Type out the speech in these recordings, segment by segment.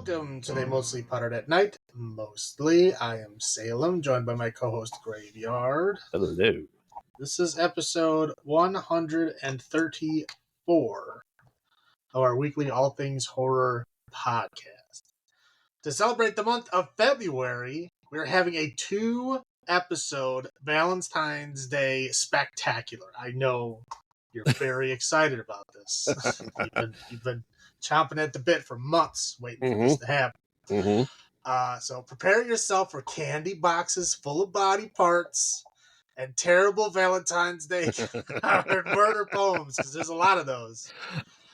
Welcome to They Mostly Pottered at Night. Mostly, I am Salem, joined by my co-host Graveyard. Hello. This is episode 134 of our weekly All Things Horror podcast. To celebrate the month of February, we're having a 2-episode Valentine's Day spectacular. I know you're very excited about this. You've been chomping at the bit for months waiting for this to happen. So prepare yourself for candy boxes full of body parts and terrible Valentine's Day murder poems, because there's a lot of those.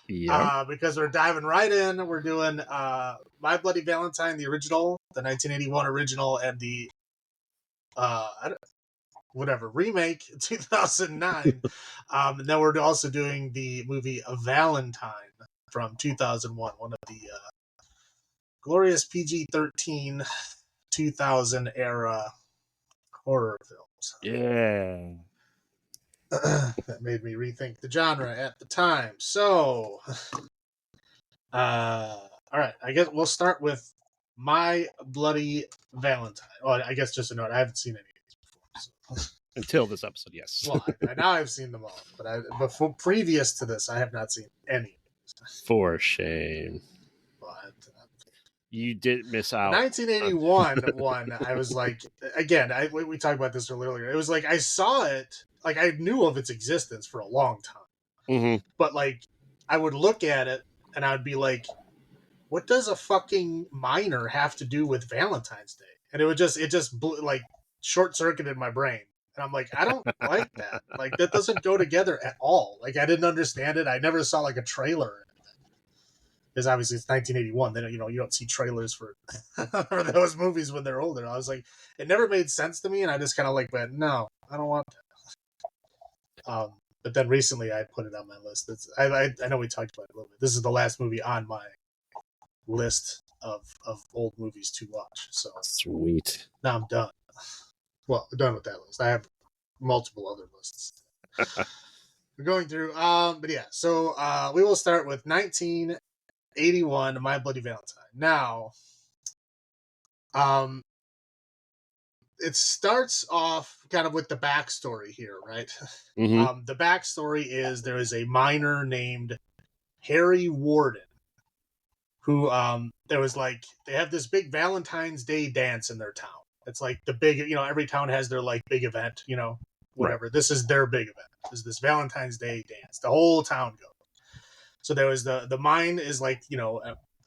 Yeah. Because we're diving right in. We're doing My Bloody Valentine, the original, the 1981 original, and the remake 2009. And then we're also doing the movie Valentine from 2001, one of the glorious PG-13 2000 era horror films. Yeah. That made me rethink the genre at the time. So, all right, I guess we'll start with My Bloody Valentine. Well, I guess just a note, I haven't seen any of these before. So. Until this episode, yes. Well, now I've seen them all, but before previous to this, I have not seen any. For shame. But You did miss out. 1981 one, I was like, again, we talked about this earlier. It was like I saw it, like I knew of its existence for a long time, but like I would look at it and I would be like, what does a fucking miner have to do with Valentine's Day? And it just blew, like short circuited my brain. And I'm like, I don't like that. Like, that doesn't go together at all. Like, I didn't understand it. I never saw like a trailer or anything. Because obviously it's 1981. Then, you don't see trailers for those movies when they're older. I was like, it never made sense to me. And I just kind of like went, no, I don't want that. But then recently I put it on my list. I know we talked about it a little bit. This is the last movie on my list of old movies to watch. So sweet. Now I'm done. Well, we're done with that list. I have multiple other lists we're going through. But yeah, so we will start with 1981, My Bloody Valentine. Now, it starts off kind of with the backstory here, right? The backstory is there is a miner named Harry Warden who there was like, they have this big Valentine's Day dance in their town. It's like the big, every town has their like big event, whatever. Right. This is their big event. This Valentine's Day dance. The whole town goes. So there was the mine is like,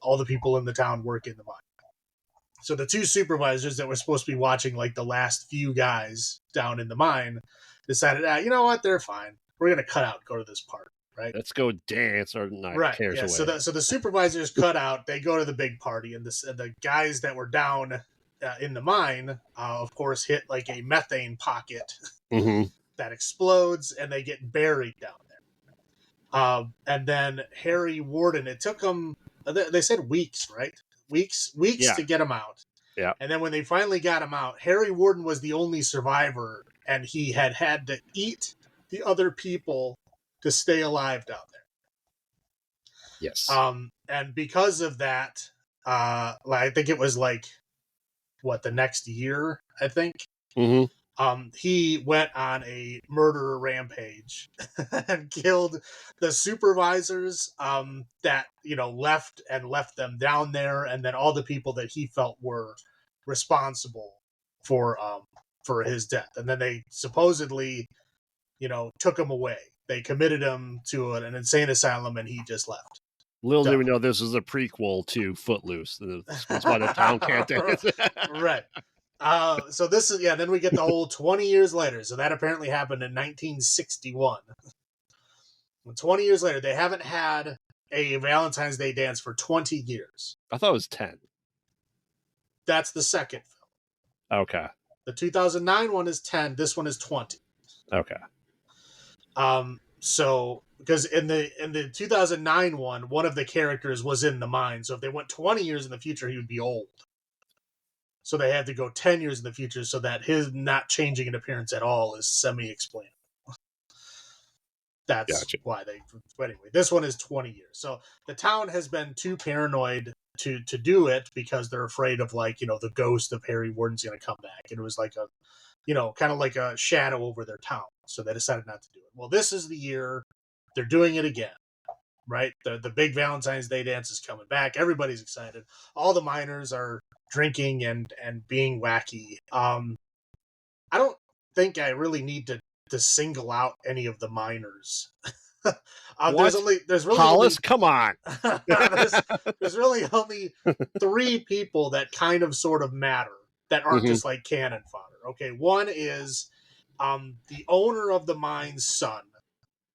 all the people in the town work in the mine. So the two supervisors that were supposed to be watching like the last few guys down in the mine decided, you know what, they're fine. We're going to cut out and go to this party. Right. Let's go dance or not. Right. Cares Yeah. away. So the supervisors cut out. They go to the big party, and the guys that were down in the mine, of course, hit like a methane pocket that explodes, and they get buried down there. And then Harry Warden, it took them, they said weeks, right? Weeks to get him out. Yeah. And then when they finally got him out, Harry Warden was the only survivor, and he had to eat the other people to stay alive down there. Yes. And because of that, I think it was like, the next year, I think. He went on a murder rampage and killed the supervisors that, left them down there, and then all the people that he felt were responsible for his death. And then they supposedly, took him away. They committed him to an insane asylum, and he just left. Little did we know this was a prequel to Footloose. That's why the town can't dance. Right. So this is, then we get the whole 20 years later. So that apparently happened in 1961. And 20 years later, they haven't had a Valentine's Day dance for 20 years. I thought it was 10. That's the second film. Okay. The 2009 one is 10. This one is 20. Okay. So because in the 2009 one of the characters was in the mine. So if they went 20 years in the future, he would be old. So they had to go 10 years in the future, so that his not changing in appearance at all is semi-explainable. That's Gotcha. why they. But anyway, this one is 20 years. So the town has been too paranoid to do it because they're afraid of like the ghost of Harry Warden's going to come back. And it was like a kind of like a shadow over their town. So they decided not to do it. Well, this is the year they're doing it again. Right, the big Valentine's Day dance is coming back. Everybody's excited. All the miners are drinking and being wacky. I don't think I really need to single out any of the miners. What? There's really only Hollis, come on. there's really only three people that kind of sort of matter that aren't Hmm. just like cannon fodder. Okay, one is the owner of the mine's son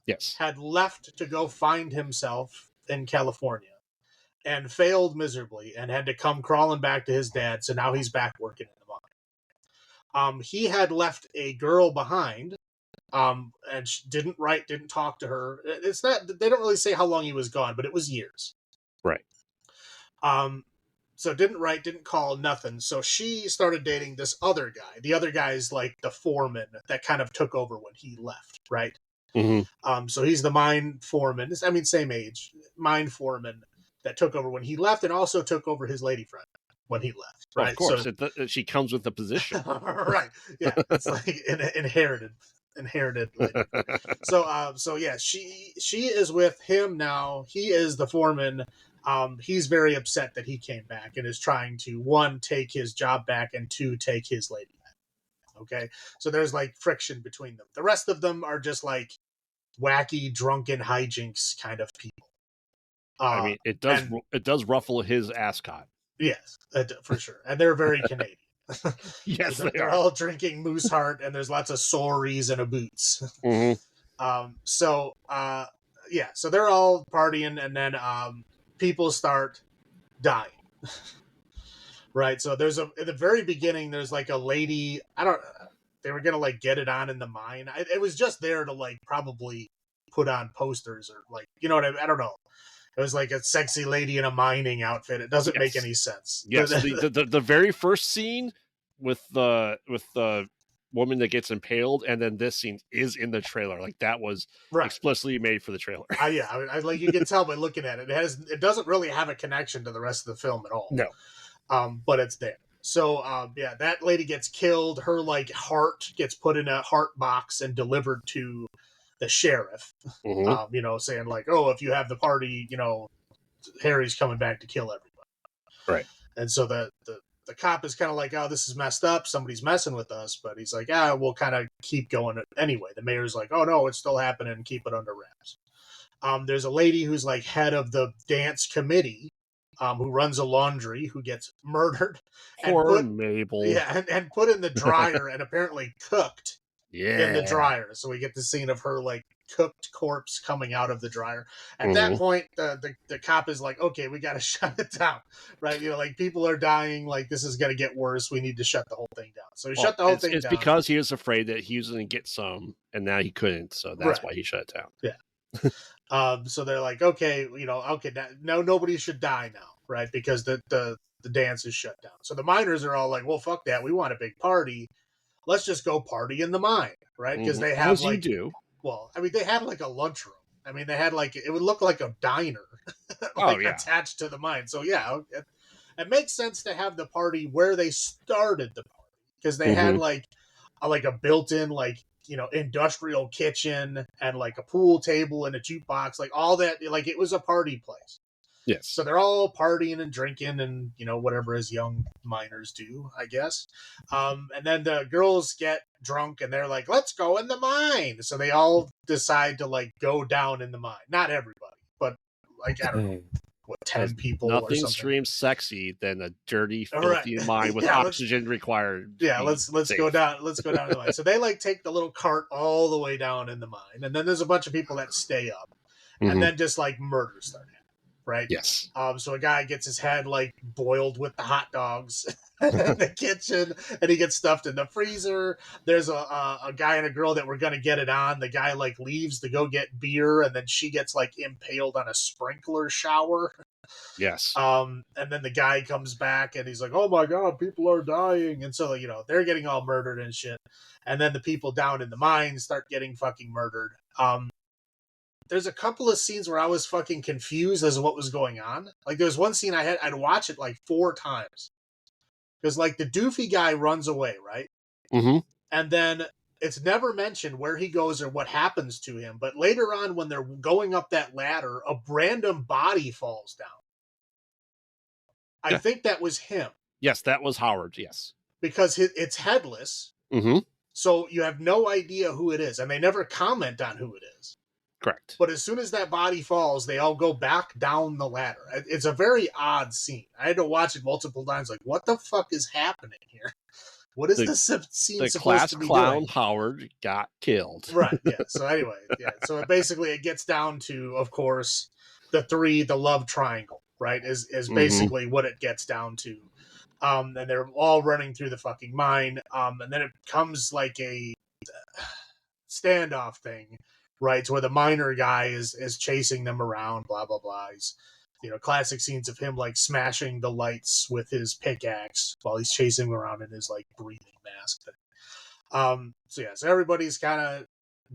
Yes. had left to go find himself in California and failed miserably and had to come crawling back to his dad. So now he's back working in the mine. He had left a girl behind, and she didn't talk to her. It's not, they don't really say how long he was gone, but it was years. Right. So didn't write, didn't call, nothing. So she started dating this other guy. The other guy's like the foreman that kind of took over when he left, right? Hmm. So he's the mine foreman. I mean, same age, mine foreman that took over when he left, and also took over his lady friend when he left. Well, of Right. course, she comes with the position. Right. Yeah. It's like inherited lady. So yeah, she is with him now. He is the foreman. He's very upset that he came back and is trying to, one, take his job back, and two, take his lady back. Okay. So there's like friction between them. The rest of them are just like wacky, drunken hijinks kind of people. I mean, it does ruffle his ascot. Yes, for sure. And they're very Canadian. Yes, they're all drinking Moose Heart, and there's lots of sorries and a boots. Mm-hmm. So they're all partying, and then people start dying. Right. So there's at the very beginning, there's like a lady. They were gonna like get it on in the mine. It was just there to like probably put on posters or like what I don't know. It was like a sexy lady in a mining outfit. It doesn't make any sense. Yes, the very first scene with the woman that gets impaled, and then this scene is in the trailer. Like that was right. explicitly made for the trailer. Yeah, I like you can tell by looking at it. It doesn't really have a connection to the rest of the film at all. No. But it's there. So that lady gets killed. Her like heart gets put in a heart box and delivered to the sheriff. Mm-hmm. Saying like, oh, if you have the party, Harry's coming back to kill everybody. Right. And so the cop is kind of like, oh, this is messed up. Somebody's messing with us. But he's like, we'll kind of keep going anyway. The mayor's like, oh no, it's still happening. Keep it under wraps. There's a lady who's like head of the dance committee, who runs a laundry, who gets murdered. Poor Mabel. Yeah, and put in the dryer and apparently cooked in the dryer. So we get the scene of her like cooked corpse coming out of the dryer. At that point, the cop is like, okay, we got to shut it down. Right? Like people are dying. Like this is going to get worse. We need to shut the whole thing down. So he shut the whole thing down. It's because he was afraid that he was going to get some, and now he couldn't. So that's why he shut it down. Yeah. So they're like, okay, okay, no, nobody should die now, right? Because the dance is shut down. So the miners are all like, well, fuck that. We want a big party. Let's just go party in the mine, right? Because they have you do. Well, I mean, they had like a lunchroom. I mean, they had like, it would look like a diner attached to the mine. So yeah, it makes sense to have the party where they started the party, because they had like a built-in like industrial kitchen and like a pool table and a jukebox, like all that. Like it was a party place. Yes. So they're all partying and drinking and whatever as young miners do, I guess. And then the girls get drunk and they're like, let's go in the mine. So they all decide to like go down in the mine. Not everybody, but like, I don't know, 10 people or something. Nothing screams sexy than a dirty, filthy mine with oxygen required. Yeah, let's go down. Let's go down to the mine. So they like take the little cart all the way down in the mine, and then there's a bunch of people that stay up, and then just like murders start happening. Right. Yes. So a guy gets his head like boiled with the hot dogs in the kitchen, and he gets stuffed in the freezer. There's a guy and a girl that were gonna get it on. The guy like leaves to go get beer, and then she gets like impaled on a sprinkler shower. Yes. And then the guy comes back and he's like, oh my god, people are dying. And so they're getting all murdered and shit. And then the people down in the mine start getting fucking murdered. there's a couple of scenes where I was fucking confused as to what was going on. Like there's one scene I'd watch it like 4 times. Because like the doofy guy runs away, right? Mm-hmm. And then it's never mentioned where he goes or what happens to him. But later on, when they're going up that ladder, a random body falls down. I Yeah. think that was him. Yes, that was Howard. Yes. Because it's headless. Mm-hmm. So you have no idea who it is. And they never comment on who it is. Correct. But as soon as that body falls, they all go back down the ladder. It's a very odd scene. I had to watch it multiple times. Like, what the fuck is happening here? What is this scene the supposed class to be clown doing? Howard got killed. Right, yeah. So anyway, yeah. So it gets down to, of course, the love triangle, right? Is basically what it gets down to. And they're all running through the fucking mine. And then it becomes like a standoff thing, right? Where the miner guy is chasing them around, blah, blah, blah. He's, classic scenes of him like smashing the lights with his pickaxe while he's chasing them around in his like breathing mask thing. So everybody's kind of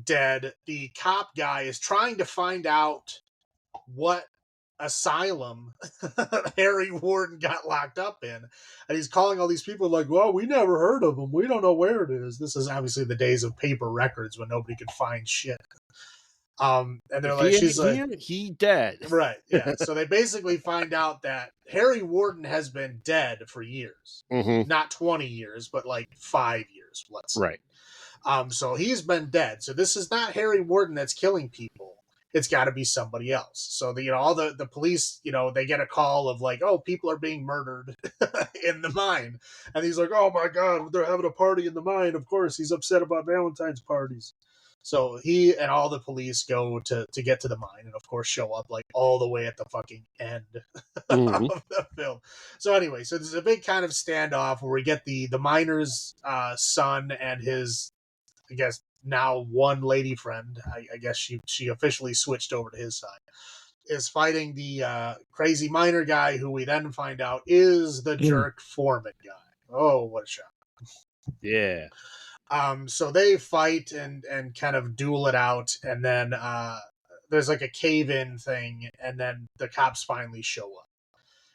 dead. The cop guy is trying to find out what asylum Harry Warden got locked up in, and he's calling all these people like, well, we never heard of him, we don't know where it is. This is obviously the days of paper records when nobody could find shit. And they're like, she's like, he dead. Right, yeah. So they basically find out that Harry Warden has been dead for years. Not 20 years, but like 5 years, let's say. Right. So he's been dead. So this is not Harry Warden that's killing people. It's got to be somebody else. So all the police, they get a call of like, oh, people are being murdered in the mine, and he's like, oh my god, they're having a party in the mine. Of course, he's upset about Valentine's parties. So he and all the police go to get to the mine, and of course show up like all the way at the fucking end of the film. So anyway, so there's a big kind of standoff where we get the miner's son and his, I guess, now one lady friend, I guess she officially switched over to his side, is fighting the crazy miner guy, who we then find out is the jerk foreman guy. Oh, what a shock. Yeah. So they fight and kind of duel it out, and then there's like a cave-in thing, and then the cops finally show up.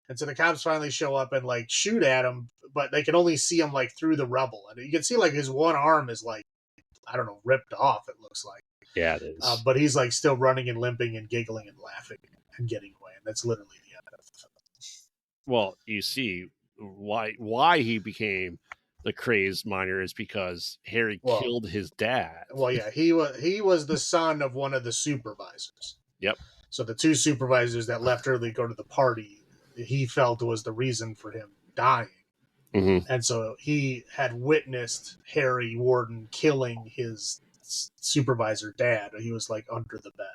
And so the cops finally show up and like shoot at him, but they can only see him like through the rubble. And you can see like his one arm is like, I don't know, ripped off, it looks like. Yeah, it is. But he's like still running and limping and giggling and laughing and getting away. And that's literally the end of the film. Well, you see why he became the crazed miner is because Harry killed his dad. Well, yeah, he was the son of one of the supervisors. Yep. So the 2 supervisors that left early to go to the party, he felt was the reason for him dying. And so he had witnessed Harry Warden killing his supervisor dad. He was like under the bed.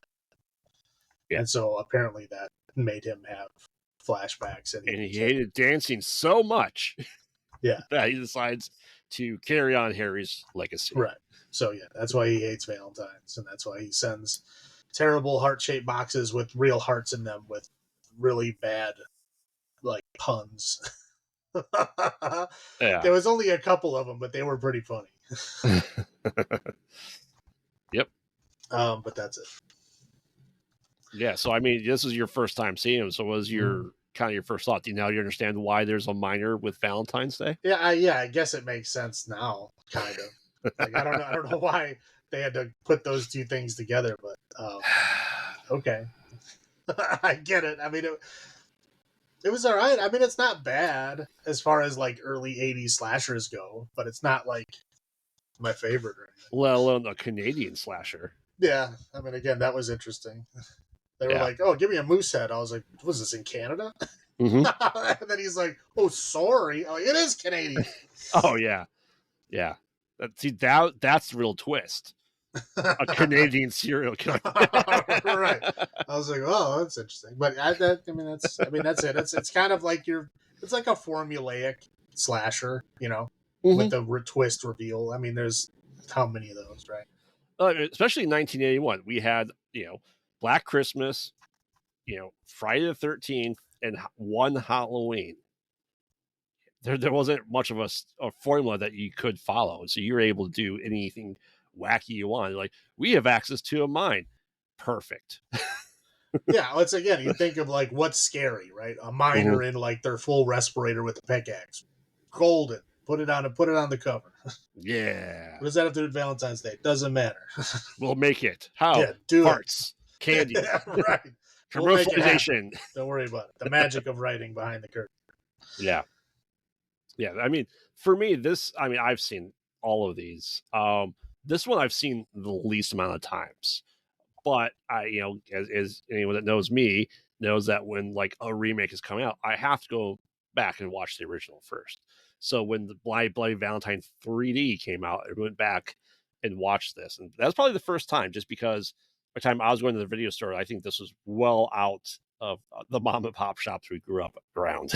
Yeah. And so apparently that made him have flashbacks. And he hated dancing so much that he decides to carry on Harry's legacy. Right. So yeah, that's why he hates Valentines, and that's why he sends terrible heart-shaped boxes with real hearts in them with really bad like puns. Yeah. There was only a couple of them, but they were pretty funny. Yep. But that's it. Yeah, so I mean, this is your first time seeing him. So what was your kind of your first thought? Do you now you understand why there's a minor with Valentine's Day? Yeah, I guess it makes sense now, kind of. Like I don't know why they had to put those 2 things together, but okay. I get it. I mean, it was all right. I mean, it's not bad as far as like early 80s slashers go, but it's not like my favorite or anything. Let alone a Canadian slasher. Yeah. I mean, again, that was interesting. They were like, oh, give me a moose head. I was like, was this in Canada? And then he's like, oh, sorry. Oh, it is Canadian. Oh, yeah. Yeah. That's the real twist. A Canadian serial killer. Right. I was like, oh, that's interesting. But that's it. It's kind of like it's like a formulaic slasher, with the twist reveal. I mean, there's how many of those, right? Especially in 1981, we had, Black Christmas, Friday the 13th, and one Halloween. There wasn't much of a formula that you could follow. So you were able to do anything wacky you wanted. Like, we have access to a mine. perfect. Yeah, it's again, you think of like what's scary, right? A miner in like their full respirator with a pickaxe. Golden. Put it on the cover. Yeah. What does that have to do with Valentine's Day? Doesn't matter. We'll make it. How? Yeah, do Farts. it. Candy. Right. We'll make it happen. Commercialization. Don't worry about it. The magic of writing behind the curtain. Yeah. Yeah. I mean, for me, I've seen all of these. This one I've seen the least amount of times. But as anyone that knows me knows that when like a remake is coming out, I have to go back and watch the original first. So when the My Bloody Valentine 3D came out, I went back and watched this, and that's probably the first time, just because by the time I was going to the video store, I think this was well out of the mom and pop shops we grew up around.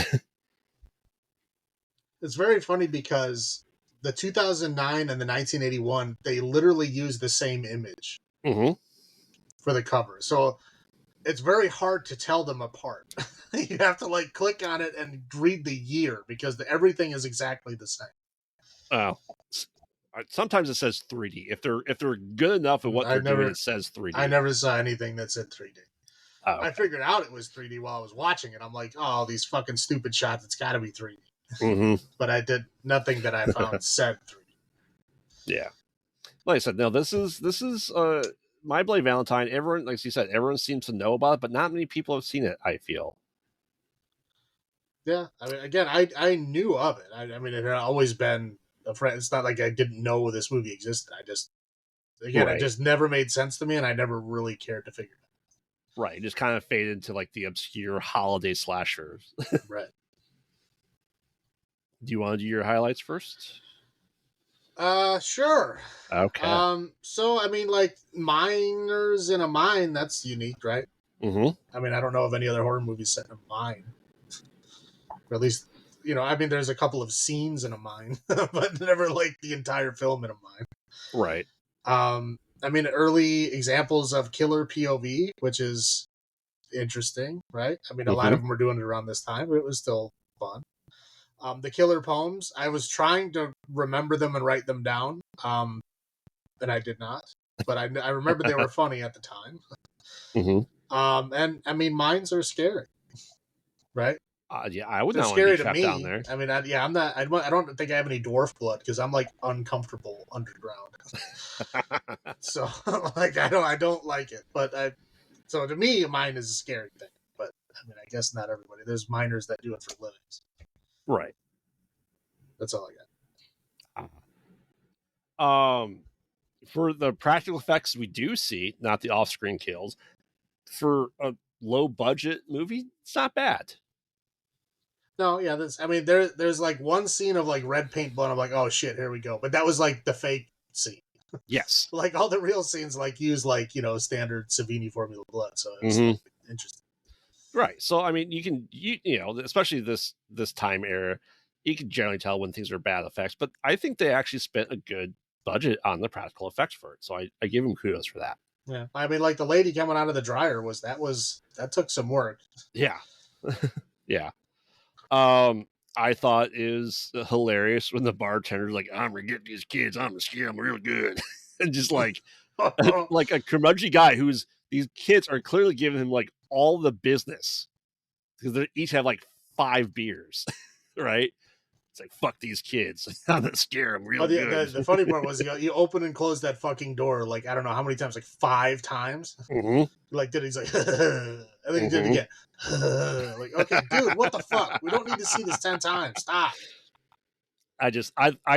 It's very funny because the 2009 and the 1981, they literally use the same image for the cover. So it's very hard to tell them apart. You have to like click on it and read the year because everything is exactly the same. Oh, sometimes it says 3D. If they're good enough at what they're doing, it says 3D. I never saw anything that said 3D. Oh, okay. I figured out it was 3D while I was watching it. I'm like, oh, these fucking stupid shots. It's got to be 3D. But I did nothing that I found said 3D. Yeah, like I said, no. This is My Bloody Valentine. Everyone, like you said, everyone seems to know about it, but not many people have seen it, I feel. Yeah, I mean, again, I knew of it. I mean, it had always been a friend. It's not like I didn't know this movie existed. It just never made sense to me, and I never really cared to figure it out. Right, it just kind of faded into like the obscure holiday slashers. Right. Do you want to do your highlights first? Sure. Okay. So I mean, like miners in a mine, that's unique, right? I mean, I don't know of any other horror movies set in a mine. Or at least, I mean, there's a couple of scenes in a mine, but never like the entire film in a mine. Right. I mean, early examples of killer POV, which is interesting, right? I mean, a lot of them were doing it around this time, but it was still fun. The killer poems, I was trying to remember them and write them down, and I did not. But I remember they were funny at the time. And I mean, mines are scary, right? Yeah, I would They're not want to scary be to trapped me. down there. I mean, I'm not. I don't think I have any dwarf blood because I'm like uncomfortable underground. So like I don't like it. But so to me, mine is a scary thing. But I mean, I guess not everybody. There's miners that do it for livings. Right. That's all I got. For the practical effects we do see, not the off-screen kills, for a low-budget movie, it's not bad. No, yeah, there's like one scene of like red paint blood. I'm like, oh shit, here we go. But that was like the fake scene. Yes. Like all the real scenes like use like, standard Savini formula blood. So it was like, interesting. Right. So I mean, you know, especially this time era, you can generally tell when things are bad effects. But I think they actually spent a good budget on the practical effects for it. So I give them kudos for that. Yeah. I mean, like the lady coming out of the dryer that took some work. Yeah. Yeah. I thought it was hilarious when the bartender's like, I'm gonna get these kids, I'm gonna scare them real good. And just like like a curmudgeon guy these kids are clearly giving him like all the business because they each have like 5 beers, right? It's like, fuck these kids. I'm gonna scare them real good. The funny part was you open and close that fucking door like I don't know how many times, like 5 times. Like he's like, and then he did it again. Like, okay, dude, what the fuck? We don't need to see this 10 times. Stop. I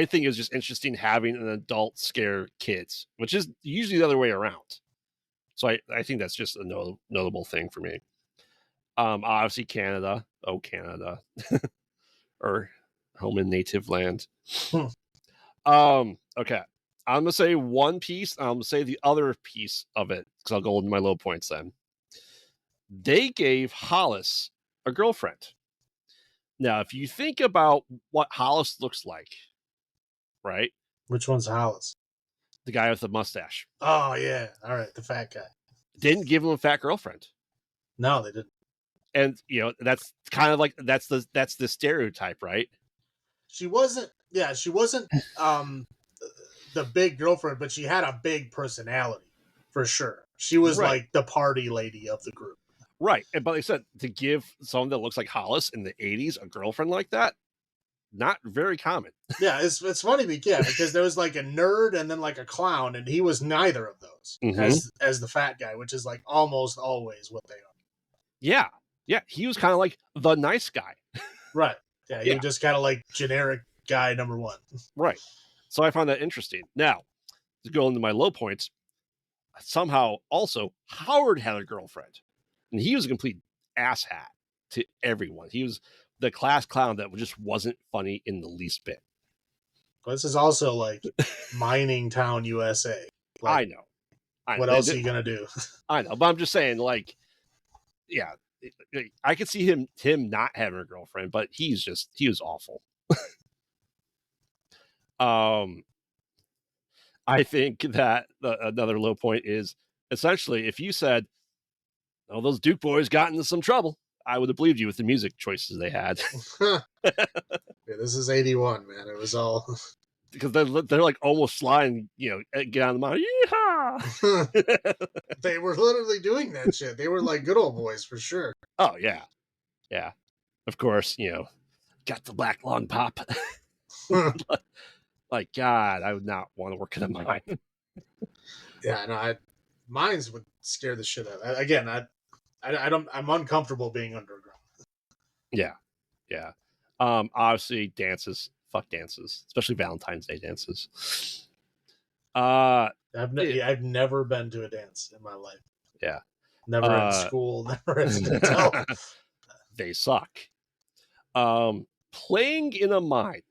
think it's just interesting having an adult scare kids, which is usually the other way around. So I think that's just a notable thing for me. Obviously Canada. Oh, Canada. Or home in native land. Okay. I'm gonna say one piece, I'm gonna say the other piece of it, because I'll go into my low points then. They gave Hollis a girlfriend. Now, if you think about what Hollis looks like, right? Which one's Hollis? The guy with the mustache. Oh yeah. All right, the fat guy. Didn't give him a fat girlfriend. No, they didn't. And that's kind of like that's the stereotype, right? She wasn't the big girlfriend, but she had a big personality for sure. She was Right. like the party lady of the group. Right. But like I said, to give someone that looks like Hollis in the 80s a girlfriend like that, not very common. Yeah, it's funny because there was like a nerd and then like a clown, and he was neither of those as the fat guy, which is like almost always what they are. Yeah. Yeah. He was kind of like the nice guy. Right. Yeah, he was just kind of like generic guy number one. Right. So I found that interesting. Now, to go into my low points, somehow also Howard had a girlfriend, and he was a complete asshat to everyone. He was the class clown that just wasn't funny in the least bit. But this is also like mining town USA. Like, I know. What else are you gonna do? I know, but I'm just saying, like, yeah, I could see him not having a girlfriend, but he was awful. I think that another low point is essentially if you said, "Oh, those Duke boys got into some trouble," I would have believed you with the music choices they had. Yeah, this is 81, man. It was all because they're like almost flying, get on the mountain. Yeehaw! They were literally doing that shit. They were like good old boys for sure. Oh yeah, yeah. Of course, got the black lung pop. Like God, I would not want to work in a mine. Yeah, no, mines would scare the shit out. Again, I'm uncomfortable being underground. Yeah. Obviously, dances. Fuck dances, especially Valentine's Day dances. I've never been to a dance in my life. Yeah. Never in school. Never at hotel. They suck. Playing in a mine,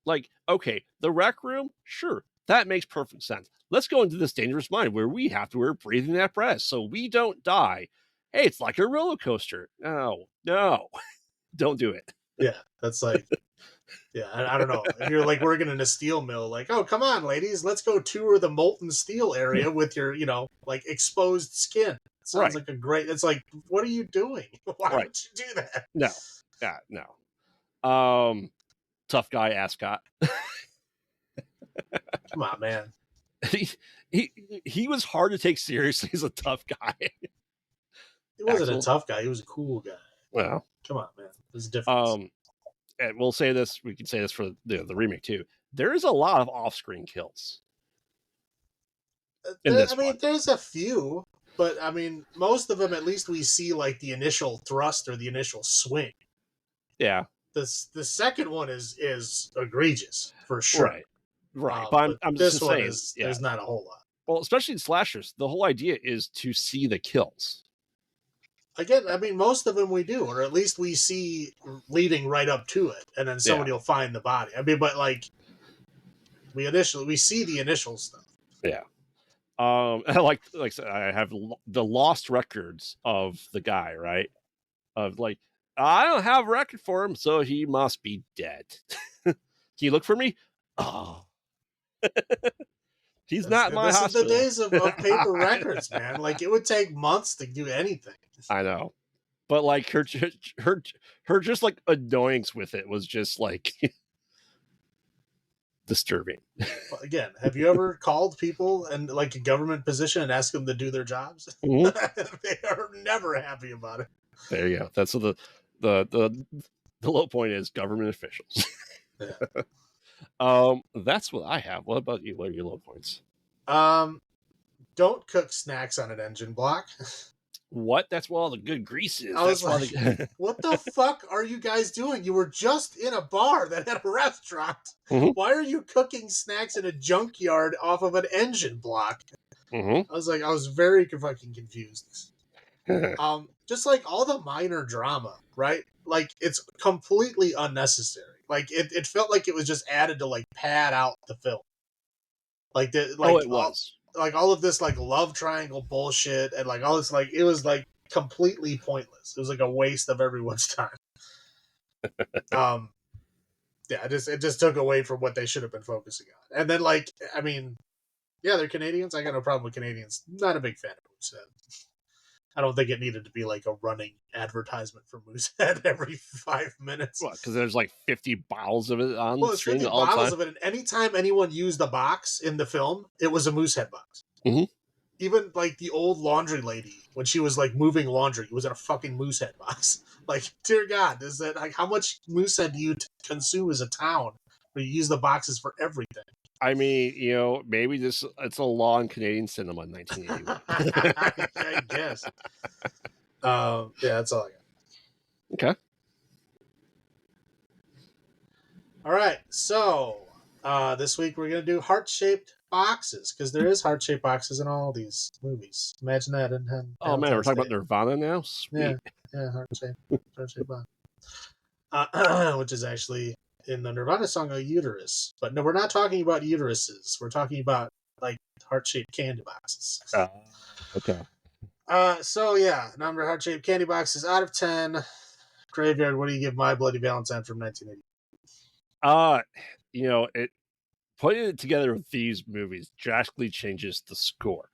like okay, the rec room, sure, that makes perfect sense. Let's go into this dangerous mine where we have to wear breathing apparatus so we don't die. Hey, it's like a roller coaster. No, don't do it. Yeah, that's like, yeah, I don't know. If you're like working in a steel mill, like, oh, come on, ladies, let's go tour the molten steel area with your, like exposed skin. It sounds like a great. It's like, what are you doing? Why would you do that? No, yeah, no. Tough guy ascot. Come on, man. He was hard to take seriously as a tough guy. He wasn't a tough guy. He was a cool guy. Well, come on, man. There's a difference. And we'll say this. We can say this for the remake too. There is a lot of off-screen kills. There's a few, but I mean, most of them, at least we see like the initial thrust or the initial swing. Yeah. The second one is egregious for sure. Right. But I'm just saying, there's not a whole lot. Well, especially in slashers, the whole idea is to see the kills. Again, I mean, most of them we do, or at least we see leading right up to it, and then somebody will find the body. I mean, but like we see the initial stuff. Yeah. Like I said, I have the lost records of the guy, right? Of like, I don't have a record for him, so he must be dead. Can you look for me? Oh. He's not in my hospital. This is the days of paper records, man. Like, it would take months to do anything. I know. But like her just like annoyance with it was just like disturbing. Well, again, have you ever called people in like a government position and asked them to do their jobs? Mm-hmm. They are never happy about it. There you go. That's the low point is government officials. Yeah. That's what I have. What about you? What are your low points? Don't cook snacks on an engine block. What? That's where all the good grease is. I was like, what the fuck are you guys doing? You were just in a bar that had a restaurant. Mm-hmm. Why are you cooking snacks in a junkyard off of an engine block? Mm-hmm. I was very fucking confused. Just like all the minor drama, right? Like, it's completely unnecessary. Like, it felt like it was just added to like pad out the film. Like, it was. Like all of this like love triangle bullshit and like all this, like it was like completely pointless. It was like a waste of everyone's time. Yeah, it just took away from what they should have been focusing on. And then like, I mean, yeah, they're Canadians. I got no problem with Canadians. Not a big fan of Moosehead. I don't think it needed to be like a running advertisement for Moosehead every 5 minutes. What? Because there's like 50 bottles of it on the screen 50 bottles of it, and anytime anyone used a box in the film, it was a Moosehead box. Mm-hmm. even like the old laundry lady when she was like moving laundry was in a fucking moose head box. Like, dear God, is that like how much moose head do you consume as a town where you use the boxes for everything? I mean, maybe it's a law in Canadian cinema in 1981. I guess. Yeah, that's all I got. Okay. All right, so this week we're gonna do heart-shaped boxes because there is heart-shaped boxes in all these movies. Imagine that in Oh man, we're Valentine's talking Day. about Nirvana now. Sweet. Yeah, heart-shaped box. Which is actually in the Nirvana song a uterus. But no, we're not talking about uteruses. We're talking about like heart-shaped candy boxes. Okay. So yeah, number of heart-shaped candy boxes out of 10. Graveyard, what do you give My Bloody Valentine from 1980? It putting it together with these movies drastically changes the score.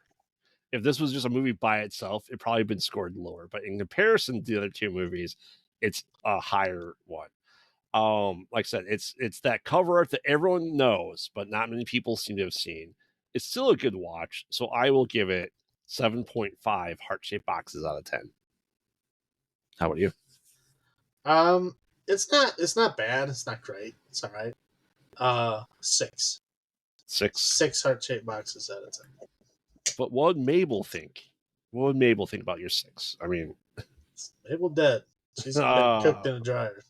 If this was just a movie by itself, it probably been scored lower. But in comparison to the other two movies, it's a higher one. Like I said, it's that cover art that everyone knows, but not many people seem to have seen. It's still a good watch, so I will give it 7.5 heart-shaped boxes out of 10. How about you? It's not bad. It's not great. It's all right. 6. 6. 6 heart-shaped boxes out of 10. But what would Mabel think? What would Mabel think about your 6? I mean, Mabel dead. She's been cooked in a dryer.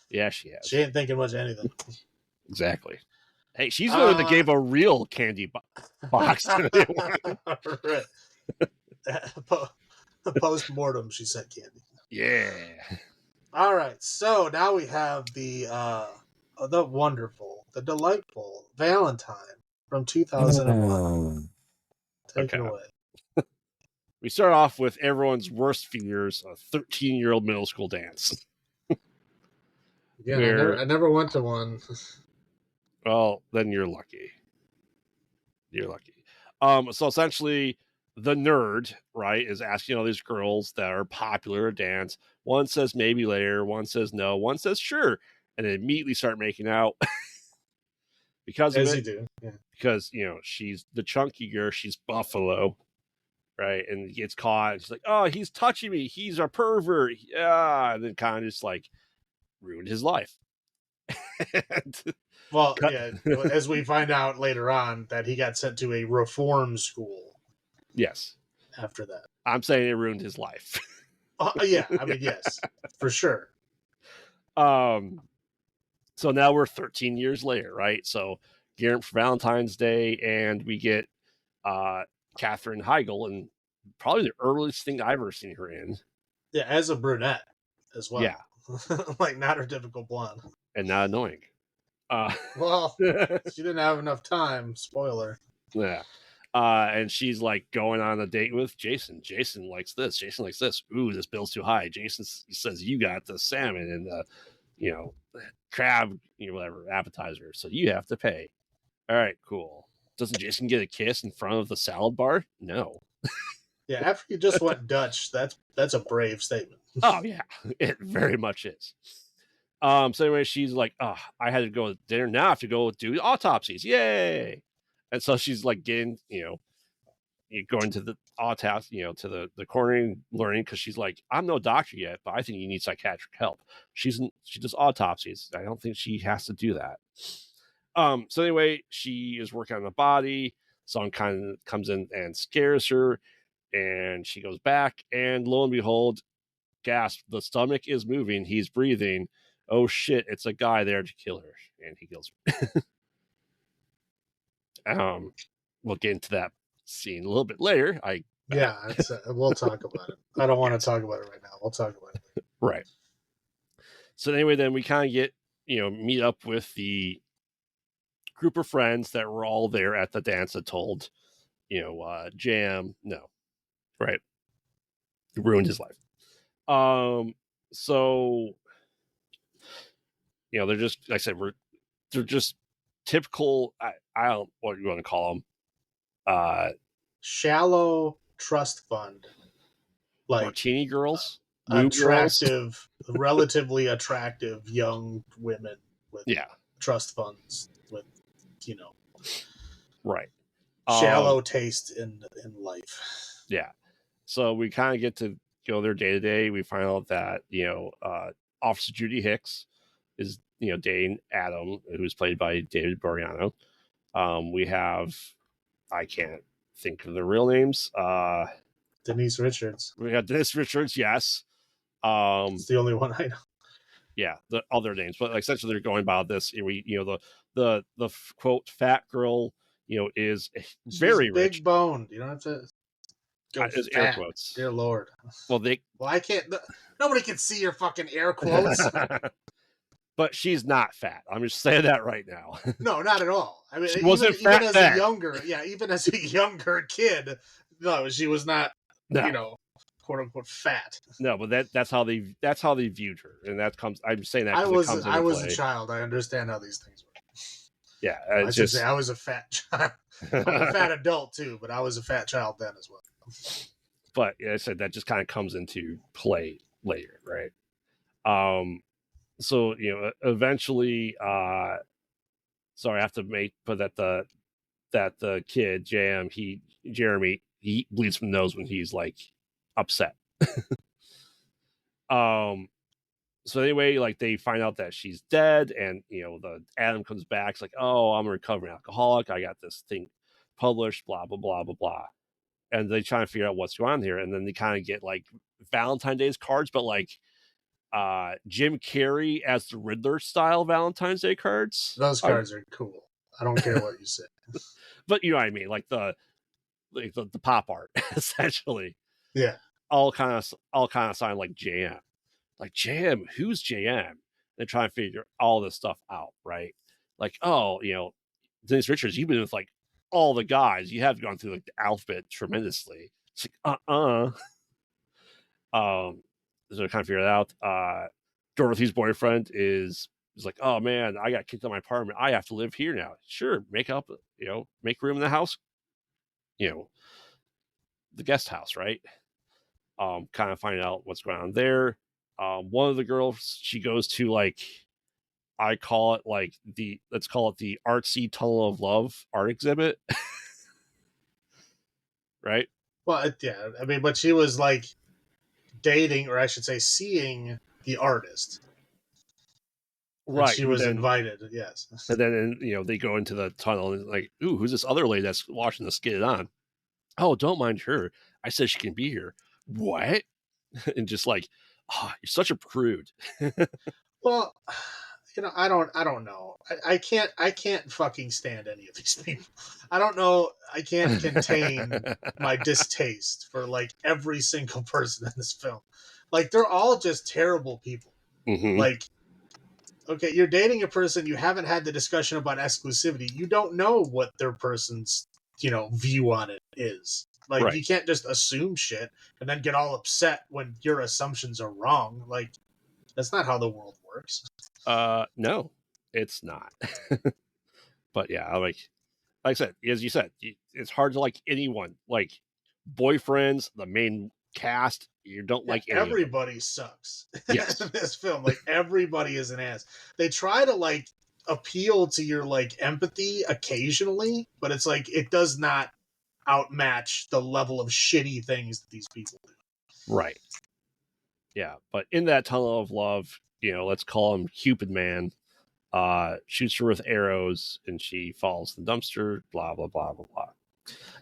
Yeah, she has. She ain't thinking much of anything. Exactly. Hey, she's the one that gave a real candy box to anyone. Right. Post-mortem, she said candy. Yeah. All right, so now we have the wonderful, the delightful Valentine from 2001. Take it away. We start off with everyone's worst fears, a 13-year-old middle school dance. Yeah, I never went to one. Well, then you're lucky. You're lucky. So essentially, the nerd, right, is asking all these girls that are popular to dance. One says maybe later, one says no, one says sure, and they immediately start making out because of As it. you do, yeah. Because she's the chunky girl, she's Buffalo, right, and gets caught. And she's like, "Oh, he's touching me. He's a pervert." Yeah, and then kind of just like ruined his life. Well, yeah, as we find out later on that he got sent to a reform school. Yes. After that. I'm saying it ruined his life. Yeah, I mean, yes, for sure. So now we're 13 years later, right? So gearing up for Valentine's Day, and we get Katherine Heigl, and probably the earliest thing I've ever seen her in. Yeah, as a brunette as well. Yeah. Like, not her typical blonde. And not annoying. Well, she didn't have enough time. Spoiler. Yeah. And she's like going on a date with Jason. Jason likes this. Jason likes this. Ooh, this bill's too high. Jason says you got the salmon and the, crab, whatever appetizer. So you have to pay. All right, cool. Doesn't Jason get a kiss in front of the salad bar? No. Yeah, after you just went Dutch, that's a brave statement. Oh yeah, it very much is. So anyway, she's like, "Oh, I had to go to dinner. Now I have to go do autopsies. Yay!" And so she's like getting, going to the autopsy, to the coronary learning, because she's like, I'm no doctor yet, but I think you need psychiatric help. She does autopsies. I don't think she has to do that. So anyway, she is working on the body. Someone kind of comes in and scares her, and she goes back, and lo and behold, gasp, the stomach is moving. He's breathing. Oh shit, it's a guy there to kill her, and he kills her. We'll get into that scene a little bit later. We'll talk about it. I don't want to talk about it right now. We'll talk about it. Right. So anyway, then we kind of get, meet up with the group of friends that were all there at the dance that told, Jam, no, right. It ruined his life. So, they're just, like I said, they're just typical, I don't know what you want to call them. Shallow trust fund. Like martini girls? Relatively attractive young women with trust funds with, Right. Shallow taste in life. Yeah. So we kind of get to go their day to day. We find out that, Officer Judy Hicks is, dating Adam, who's played by David Boreanaz. We have, I can't think of the real names. Denise Richards. We got Denise Richards, yes. It's the only one I know. Yeah, the other names, but like essentially they're going about this. The quote fat girl, is very She's rich. big boned. You don't have to go Is air fat. quotes. Dear Lord. Well, I can't. Nobody can see your fucking air quotes. But she's not fat. I'm just saying that right now. No, not at all. I mean, She wasn't even fat as then. a younger kid, no, she was not. No. Quote unquote fat. No, but that's how they viewed her, and that comes. I'm saying that because it comes into I was play. a child. I understand how these things work. Yeah, I should say I was a fat child. I'm a fat adult too, but I was a fat child then as well. But I said that just kind of comes into play later, right? So eventually, sorry, I have to put that the kid Jeremy, he bleeds from the nose when he's like upset. So anyway, like they find out that she's dead, and the Adam comes back. It's like, oh, I'm a recovering alcoholic. I got this thing published, blah blah blah blah blah. And they try to figure out what's going on here, and then they kind of get like Valentine's Day cards, but like Jim Carrey as the Riddler style Valentine's Day cards. Those cards are cool. I don't care what you say. But you know what I mean, like the pop art essentially. Yeah. All kind of signed like JM. Like JM, who's JM? They're trying to figure all this stuff out, right? Like, oh, Dennis Richards, you've been with like all the guys. You have gone through like the alphabet tremendously. It's like, so they're kind of figure it out. Dorothy's boyfriend is like, oh man, I got kicked out of my apartment. I have to live here now. Sure, make room in the house. The guest house, right? Kind of find out what's going on there. One of the girls, she goes to like, I call it like let's call it the artsy tunnel of love art exhibit. Right? Well, yeah. I mean, but she was like dating, or I should say, seeing the artist. Right. And she was invited, yes. And then, they go into the tunnel and like, ooh, who's this other lady that's watching this get it on? Oh, don't mind her. I said she can be here. What? And just like, oh, you're such a prude. Well, I don't know. I can't fucking stand any of these people. I don't know. I can't contain my distaste for like every single person in this film. Like they're all just terrible people. Mm-hmm. Like, okay, you're dating a person, you haven't had the discussion about exclusivity. You don't know what their person's, view on it is. Like, right. You can't just assume shit and then get all upset when your assumptions are wrong. Like, that's not how the world works. No, it's not. But yeah, like I said, as you said, it's hard to like anyone. Like boyfriends, the main cast, you don't like any everybody sucks. Yes. In this film. Like everybody is an ass. They try to like appeal to your like empathy occasionally, but it's like it does not outmatch the level of shitty things that these people do. Right. Yeah, but in that tunnel of love, let's call him Cupid Man, shoots her with arrows and she falls in the dumpster, blah blah blah blah blah.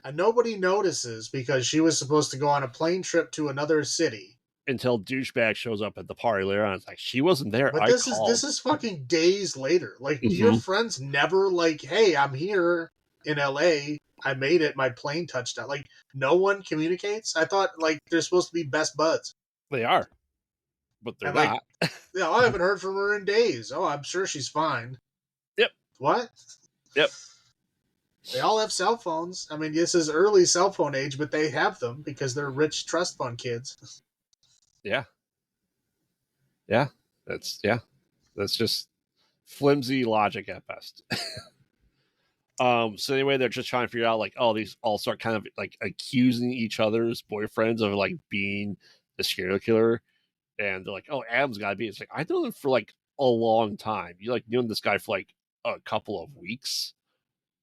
And nobody notices because she was supposed to go on a plane trip to another city. Until douchebag shows up at the party later on. It's like, she wasn't there. But this is fucking days later. Like, do your friends never like, hey, I'm here in LA. I made it. My plane touched down. Like, no one communicates. I thought like they're supposed to be best buds. They are, but they're not. Like, yeah, I haven't heard from her in days. Oh, I'm sure she's fine. Yep. What? Yep. They all have cell phones. I mean, this is early cell phone age, but they have them because they're rich trust fund kids. Yeah. Yeah. That's just flimsy logic at best. So anyway, they're just trying to figure out like, oh, these all start kind of like accusing each other's boyfriends of like being the serial killer. And they're like, oh, Adam's gotta be. It's like, I know him for like a long time. You like known this guy for like a couple of weeks.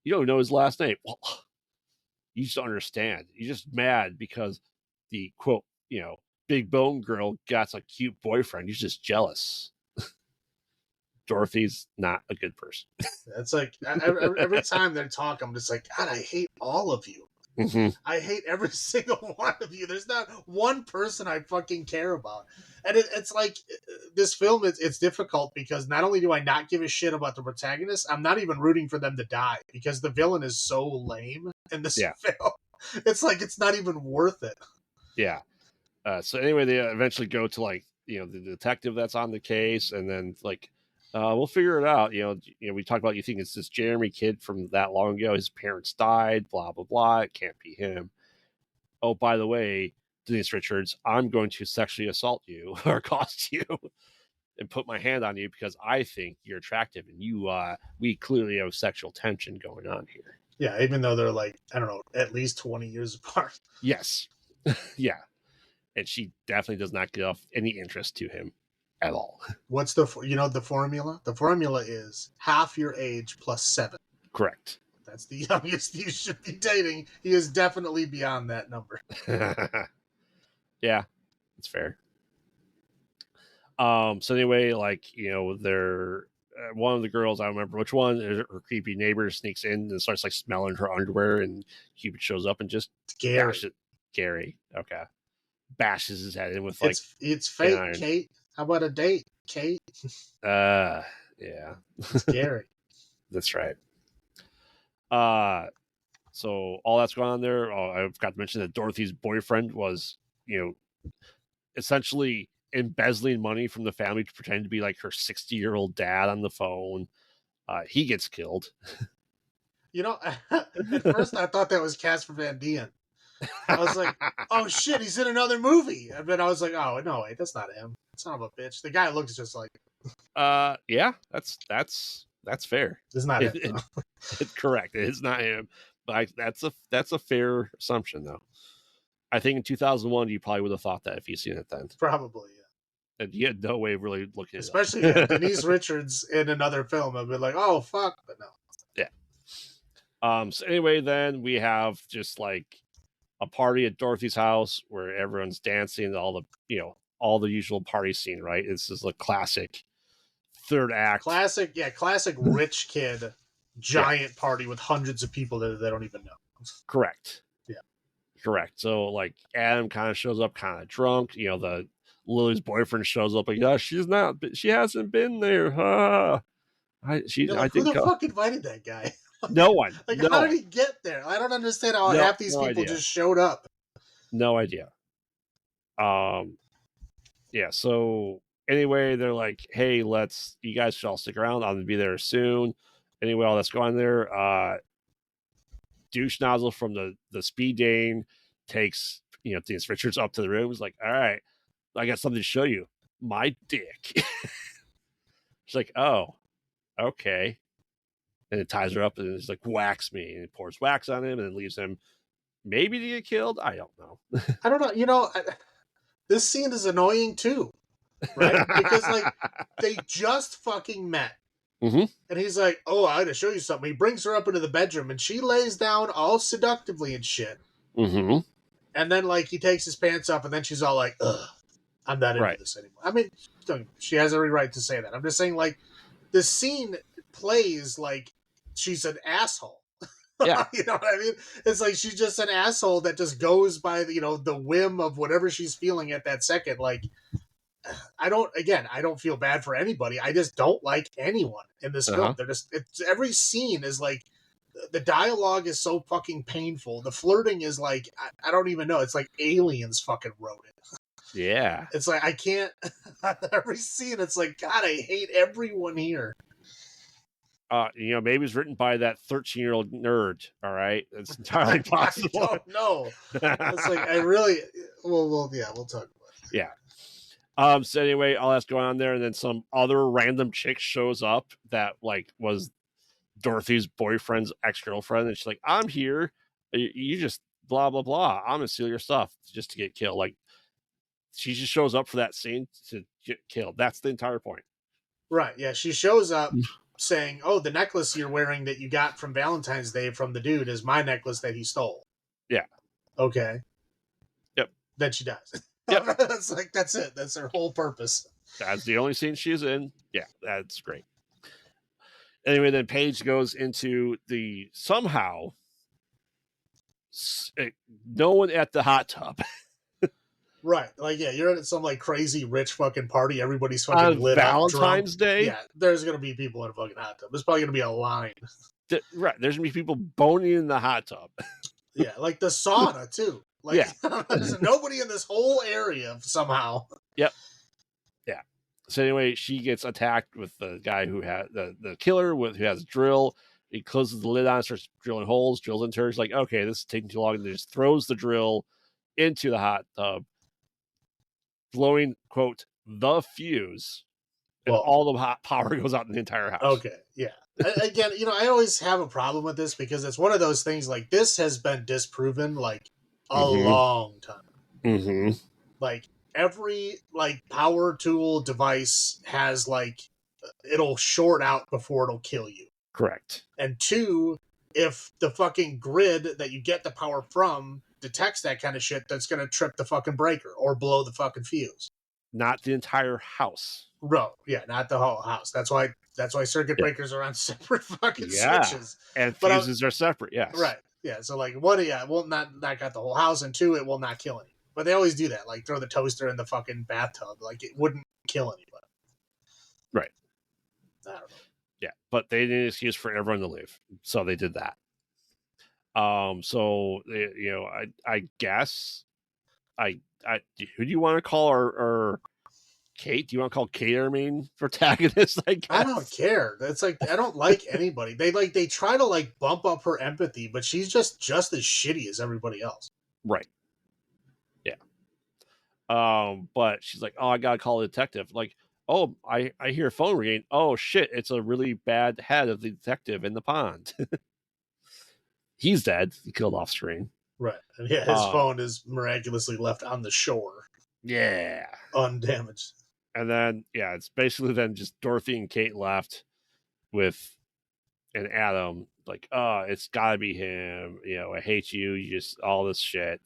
You don't know his last name. Well, You just don't understand. You're just mad because the quote, big bone girl got a cute boyfriend. You're just jealous. Dorothy's not a good person. It's like every time they talk, I'm just like, God, I hate all of you. Mm-hmm. I hate every single one of you. There's not one person I fucking care about. And it's like this film, it's difficult because not only do I not give a shit about the protagonist, I'm not even rooting for them to die because the villain is so lame in this film. It's like it's not even worth it. Yeah. So anyway, they eventually go to like the detective that's on the case, and then like we'll figure it out. We talked about, you think it's this Jeremy kid from that long ago. His parents died. Blah blah blah. It can't be him. Oh, by the way, Denise Richards, I'm going to sexually assault you or accost you and put my hand on you because I think you're attractive, and we clearly have sexual tension going on here. Yeah, even though they're like, I don't know, at least 20 years apart. Yes. Yeah. And she definitely does not get off any interest to him at all. What's the formula? The formula is half your age plus 7. Correct. That's the youngest you should be dating. He is definitely beyond that number. Yeah, it's fair. So anyway, like, they're one of the girls, I don't remember which one, her creepy neighbor sneaks in and starts like smelling her underwear, and Cupid shows up and just Gary. Okay. Bashes his head in with like it's fake, Kate. How about a date, Kate? Yeah. It's Gary. That's right. So all that's going on there. I forgot to mention that Dorothy's boyfriend was, essentially embezzling money from the family to pretend to be like her 60-year-old dad on the phone. He gets killed. At first I thought that was Casper Van Dien. I was like, oh shit, he's in another movie. And then I was like, oh no, wait, that's not him. Son of a bitch. The guy looks just like. Yeah, that's fair. It's not him. It's correct. It is not him. But that's a fair assumption, though. I think in 2001 you probably would have thought that if you seen it then. Probably, yeah. And you had no way of really looking. Especially if you had Denise Richards in another film, I'd be like, oh fuck, but no. Yeah. So anyway, then we have just like a party at Dorothy's house where everyone's dancing, all the usual party scene, right? This is a classic third act. Classic rich kid giant party with hundreds of people that they don't even know. Correct. Yeah. Correct. So like Adam kind of shows up kind of drunk. The Lily's boyfriend shows up like, yeah, she hasn't been there. Who the fuck invited that guy? No one. How did he get there? I don't understand how half these people just showed up. No idea. Yeah, so anyway, they're like, hey, you guys should all stick around. I'm gonna be there soon. Anyway, all that's going there. Douche nozzle from the speed Dane takes Denise Richards up to the room. He's like, all right, I got something to show you. My dick. She's like, oh, okay. And it ties her up and it's like, wax me. And it pours wax on him and then leaves him maybe to get killed. I don't know. I don't know. This scene is annoying too, right? Because like they just fucking met. Mm-hmm. And he's like, oh, I gotta show you something. He brings her up into the bedroom and she lays down all seductively and shit. Mm-hmm. And then like he takes his pants up and then she's all like, ugh, I'm not into this anymore. I mean, she has every right to say that. I'm just saying, like, the scene plays like she's an asshole. Yeah. You know what I mean? It's like she's just an asshole that just goes by the whim of whatever she's feeling at that second. Like, I don't feel bad for anybody. I just don't like anyone in this film. They're every scene is like, the dialogue is so fucking painful. The flirting is like, I don't even know. It's like aliens fucking wrote it. Yeah. It's like, I can't, every scene, it's like, God, I hate everyone here. Maybe it's written by that 13-year-old nerd. All right. It's entirely possible. I don't know. It's like, we'll talk about it. Yeah. So anyway, all that's going on there. And then some other random chick shows up that like was Dorothy's boyfriend's ex-girlfriend. And she's like, I'm here. You just blah, blah, blah. I'm going to steal your stuff just to get killed. Like, she just shows up for that scene to get killed. That's the entire point. Right. Yeah. She shows up saying, oh, the necklace you're wearing that you got from Valentine's Day from the dude is my necklace that he stole. Yeah. Okay. Yep. Then she dies. Yep. That's it. That's her whole purpose. That's the only scene she's in. Yeah, that's great. Anyway, then Paige goes into the somehow no one at the hot tub. Right. Like, yeah, you're at some like crazy rich fucking party. Everybody's fucking On lit up, drunk. Valentine's Day. Yeah, there's gonna be people in a fucking hot tub. There's probably gonna be a line. Right. There's gonna be people boning in the hot tub. Yeah, like the sauna too. Like, Yeah. there's nobody in this whole area somehow. Yep. Yeah. So anyway, she gets attacked with the guy who had the killer who has a drill. He closes the lid on, starts drilling holes, drills into her. She's like, okay, this is taking too long, and just throws the drill into the hot tub, blowing, quote, the fuse, and all the hot power goes out in the entire house. Okay, yeah. Again, I always have a problem with this because it's one of those things like this has been disproven like a long time. Like every like power tool device has like it'll short out before it'll kill you. Correct. And two, if the fucking grid that you get the power from detects that kind of shit, that's gonna trip the fucking breaker or blow the fucking fuse. Not the entire house. Bro, yeah, not the whole house. That's why circuit breakers are on separate fucking switches. And fuses are separate, yes. Right. Yeah. So like one, it will not got the whole house, and two, it will not kill anyone. But they always do that, like throw the toaster in the fucking bathtub. Like it wouldn't kill anybody. Right. I don't know. Yeah, but they needed an excuse for everyone to leave, so they did that. So I guess I who do you want to call our Kate? Do you want to call Kate our main protagonist? I guess I don't care. It's like I don't like anybody. They try to like bump up her empathy, but she's just as shitty as everybody else. Right. Yeah. But she's like, oh, I gotta call the detective. Like, oh, I hear a phone ringing. Oh shit, it's a really bad head of the detective in the pond. He's dead. He killed off screen. Right. And yeah, his phone is miraculously left on the shore. Yeah. Undamaged. And then it's basically then just Dorothy and Kate left with an Adam, like, oh, it's gotta be him. I hate you. You just all this shit.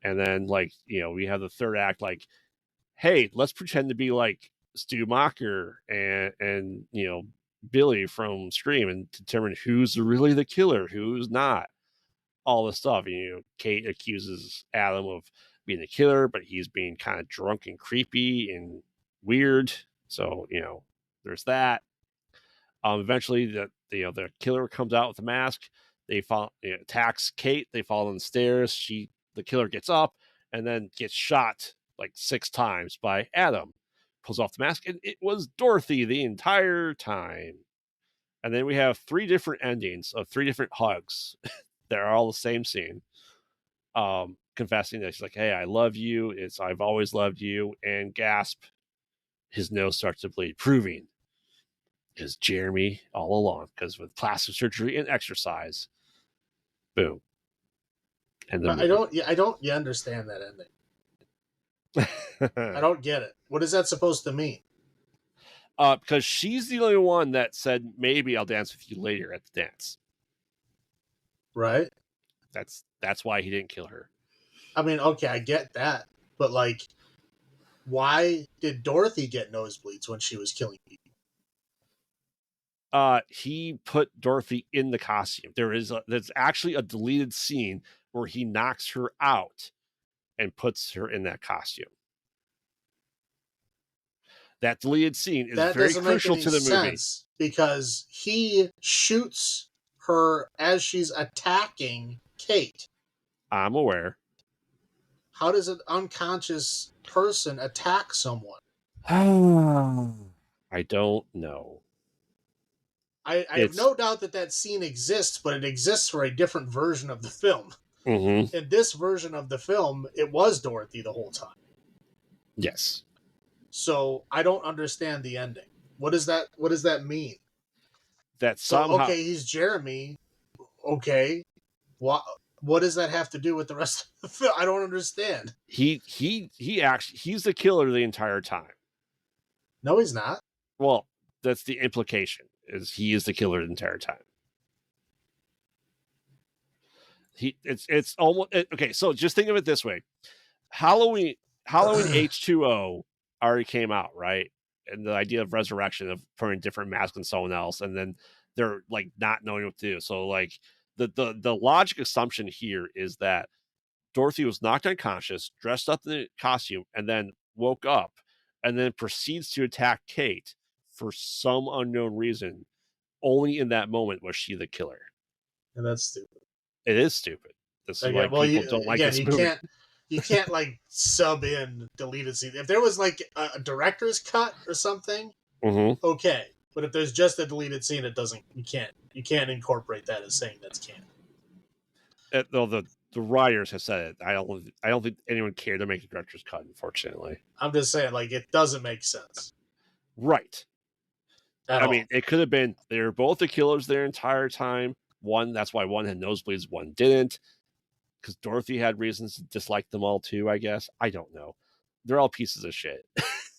And then like, we have the third act, like, hey, let's pretend to be like Stu Macher and Billy from Scream and determine who's really the killer, who's not. All this stuff. Kate accuses Adam of being the killer, but he's being kind of drunk and creepy and weird. So, there's that. Eventually the killer comes out with a mask. They attacks Kate. They fall on the stairs. The killer gets up and then gets shot like 6 times by Adam. Pulls off the mask, and it was Dorothy the entire time. And then we have 3 different endings of 3 different hugs. They're all the same scene. Confessing that she's like, hey, I love you. I've always loved you. And gasp, his nose starts to bleed, proving is Jeremy all along. Because with plastic surgery and exercise, boom. And I don't understand that ending. I don't get it. What is that supposed to mean? Because she's the only one that said, maybe I'll dance with you later at the dance. Right? That's why he didn't kill her. I mean, okay, I get that. But like, why did Dorothy get nosebleeds when she was killing people? He put Dorothy in the costume. There's actually a deleted scene where he knocks her out and puts her in that costume. That deleted scene is very crucial to the movie because he shoots her as she's attacking Kate. I'm aware. How does an unconscious person attack someone? I don't know. I have no doubt that scene exists, but it exists for a different version of the film. Mm-hmm. In this version of the film, it was Dorothy the whole time. Yes. So I don't understand the ending. What does that mean? That somehow... okay, he's Jeremy. Okay, what does that have to do with the rest of the film? I don't understand. He actually, he's the killer the entire time. No, he's not. Well, that's the implication, is he is the killer the entire time. It's almost okay. So just think of it this way: Halloween H2O already came out, right? And the idea of resurrection, of putting different masks on someone else, and then they're like not knowing what to do. So like the logic assumption here is that Dorothy was knocked unconscious, dressed up in the costume, and then woke up, and then proceeds to attack Kate for some unknown reason. Only in that moment was she the killer. And that's stupid. It is stupid. This is why Again, well, people don't like this movie. you can't like sub in deleted scenes. If there was like a director's cut or something, okay. But if there's just a deleted scene, it doesn't. You can't incorporate that as saying that's canon. Though the writers have said it, I don't think anyone cared to make a director's cut. Unfortunately, I'm just saying, like, it doesn't make sense. Right. I mean, it could have been they were both the killers their entire time. That's why one had nosebleeds, one didn't. Because Dorothy had reasons to dislike them all too, I guess. I don't know. They're all pieces of shit.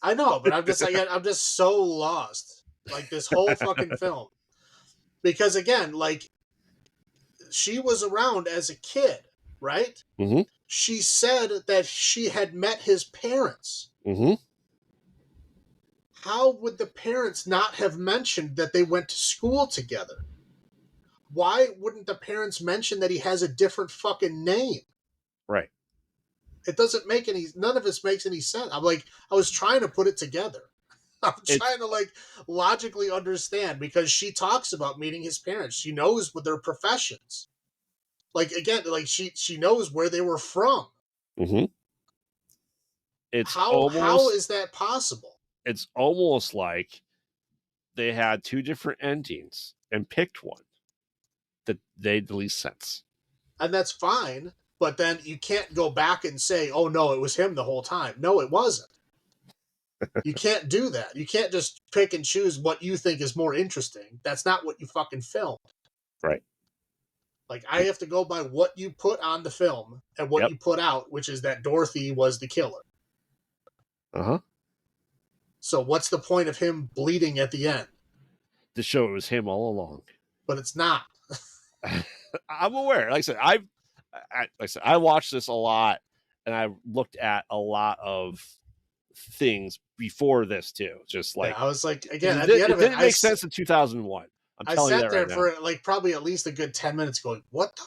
I know, but I'm just so lost. Like this whole fucking film. Because again, like she was around as a kid, right? Mm-hmm. She said that she had met his parents. Mm-hmm. How would the parents not have mentioned that they went to school together? Why wouldn't the parents mention that he has a different fucking name? Right. It doesn't make none of this makes any sense. I was trying to put it together. I'm trying to like logically understand because she talks about meeting his parents. She knows what their professions. Like again, like she knows where they were from. Mm-hmm. How is that possible? It's almost like they had two different endings and picked one that made the least sense. And that's fine, but then you can't go back and say, "Oh no, it was him the whole time." No, it wasn't. You can't do that. You can't just pick and choose what you think is more interesting. That's not what you fucking filmed. Right. Like, I have to go by what you put on the film and what you put out, which is that Dorothy was the killer. Uh-huh. So what's the point of him bleeding at the end? To show it was him all along. But it's not. I'm aware. Like I said, I watched this a lot, and I looked at a lot of things before this too. Just like I was like, again, at the end of it, didn't make sense in 2001. I sat there for like probably at least a good 10 minutes going, what the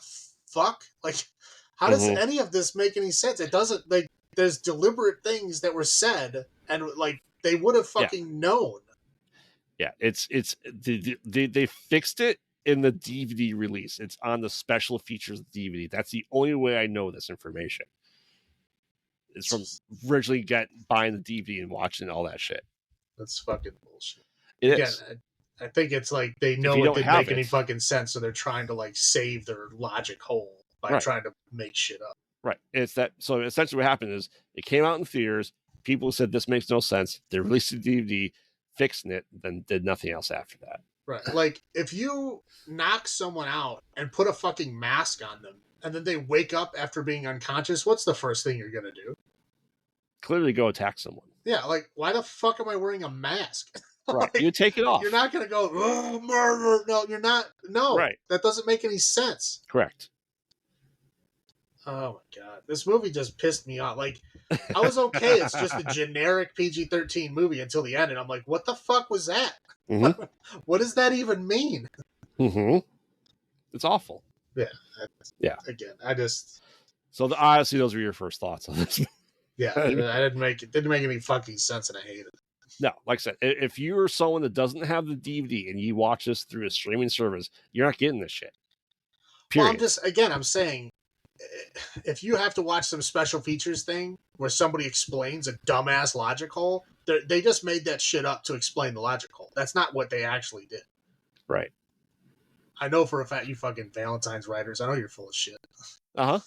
fuck? Like, how does any of this make any sense? It doesn't, like, there's deliberate things that were said, and like, they would have fucking known. Yeah, they fixed it in the DVD release. It's on the special features DVD. That's the only way I know this information. It's from originally buying the DVD and watching all that shit. That's fucking bullshit. It is. I think it's like they know it didn't make any fucking sense, so they're trying to like save their logic hole by trying to make shit up. Right. It's that. So essentially, what happened is it came out in theaters. People said this makes no sense. They released the DVD, fixing it, then did nothing else after that. Right. Like if you knock someone out and put a fucking mask on them, and then they wake up after being unconscious, what's the first thing you're gonna do? Clearly, go attack someone. Yeah. Like, why the fuck am I wearing a mask? Right. Like, you take it off. You're not going to go, oh, murder. No, you're not. No. Right. That doesn't make any sense. Correct. Oh, my God. This movie just pissed me off. Like, I was okay. It's just a generic PG-13 movie until the end. And I'm like, what the fuck was that? Mm-hmm. What does that even mean? Mm-hmm. It's awful. Yeah. Yeah. Again, I just... So, honestly, those were your first thoughts on this. Yeah. I didn't make any fucking sense, and I hated it. No, like I said, if you're someone that doesn't have the DVD and you watch this through a streaming service, you're not getting this shit. Period. Well, I'm saying, if you have to watch some special features thing where somebody explains a dumbass logic hole, they just made that shit up to explain the logic hole. That's not what they actually did. Right. I know for a fact you fucking Valentines writers, I know you're full of shit. Uh-huh.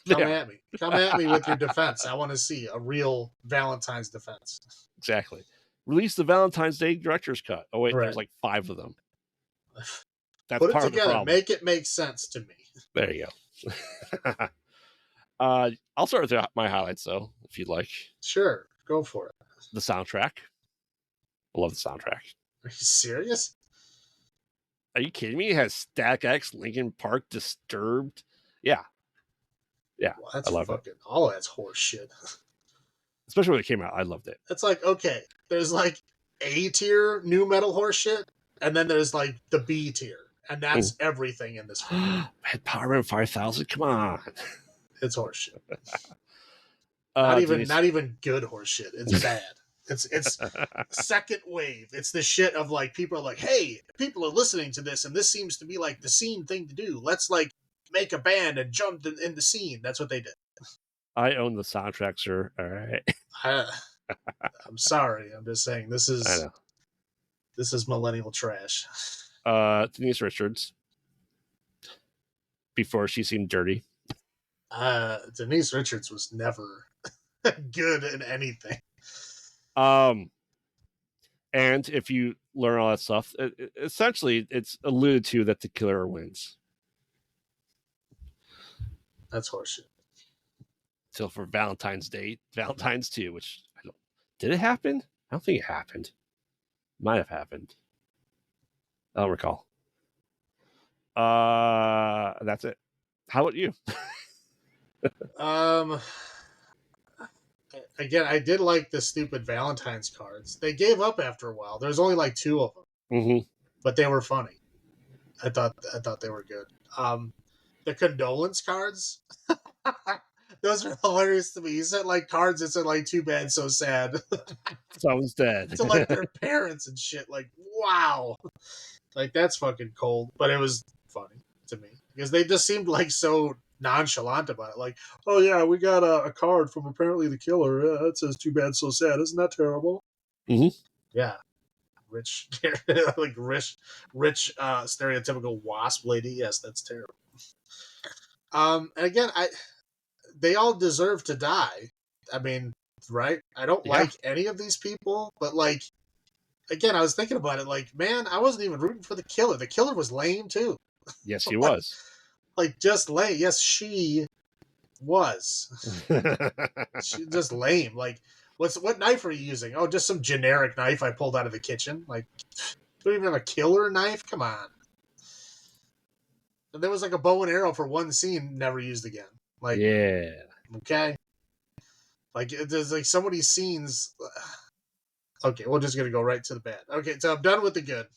Come at me. Come at me with your defense. I want to see a real Valentine's defense. Exactly. Release the Valentine's Day director's cut. Oh, wait, there's like 5 of them. That's put it together. Make it make sense to me. There you go. I'll start with my highlights, though, if you'd like. Sure. Go for it. The soundtrack. I love the soundtrack. Are you serious? Are you kidding me? It has Static X, Linkin Park, Disturbed, Yeah. Yeah. Well, that's I love it. fucking, all that's horse shit. Especially when it came out. I loved it. It's like, okay, there's like A tier new metal horse shit, and then there's like the B tier. And that's everything in this film. Man, Power Man 5000, come on. It's horse shit. Denise... not even good horse shit. It's bad. It's second wave. It's the shit of like people are like, hey, people are listening to this, and this seems to be like the scene thing to do. Let's like make a band and jump in the scene. That's what they did. I own the soundtrack, sir. All right. I'm sorry. I'm just saying this is millennial trash. Denise Richards, before she seemed dirty. Denise Richards was never good in anything. And if you learn all that stuff, essentially it's alluded to that the killer wins. That's horseshit. Till for Valentine's 2, which did it happen? I don't think it happened. Might have happened. I don't recall. That's it. How about you? Again, I did like the stupid Valentine's cards. They gave up after a while. There's only like 2 of them, but they were funny. I thought they were good. The condolence cards, those are hilarious to me. You said like cards that said like "too bad, so sad." Someone's dead. To like their parents and shit. Like, wow, like that's fucking cold. But it was funny to me because they just seemed like so nonchalant about it. Like, oh yeah, we got a card from apparently the killer. Yeah, it says "too bad, so sad." Isn't that terrible? Yeah, rich, like rich, stereotypical wasp lady. Yes, that's terrible. And again, they all deserve to die. I mean, right? I don't like any of these people, but like, again, I was thinking about it. Like, man, I wasn't even rooting for the killer. The killer was lame too. Yes, he was. Like, just lame. Yes, she was. She just lame. Like, what knife are you using? Oh, just some generic knife I pulled out of the kitchen. Like, don't even have a killer knife? Come on. And there was like a bow and arrow for one scene, never used again. Like, yeah. Okay. Like, there's like some of these scenes. Okay, we're just gonna go right to the bad. Okay, so I'm done with the good.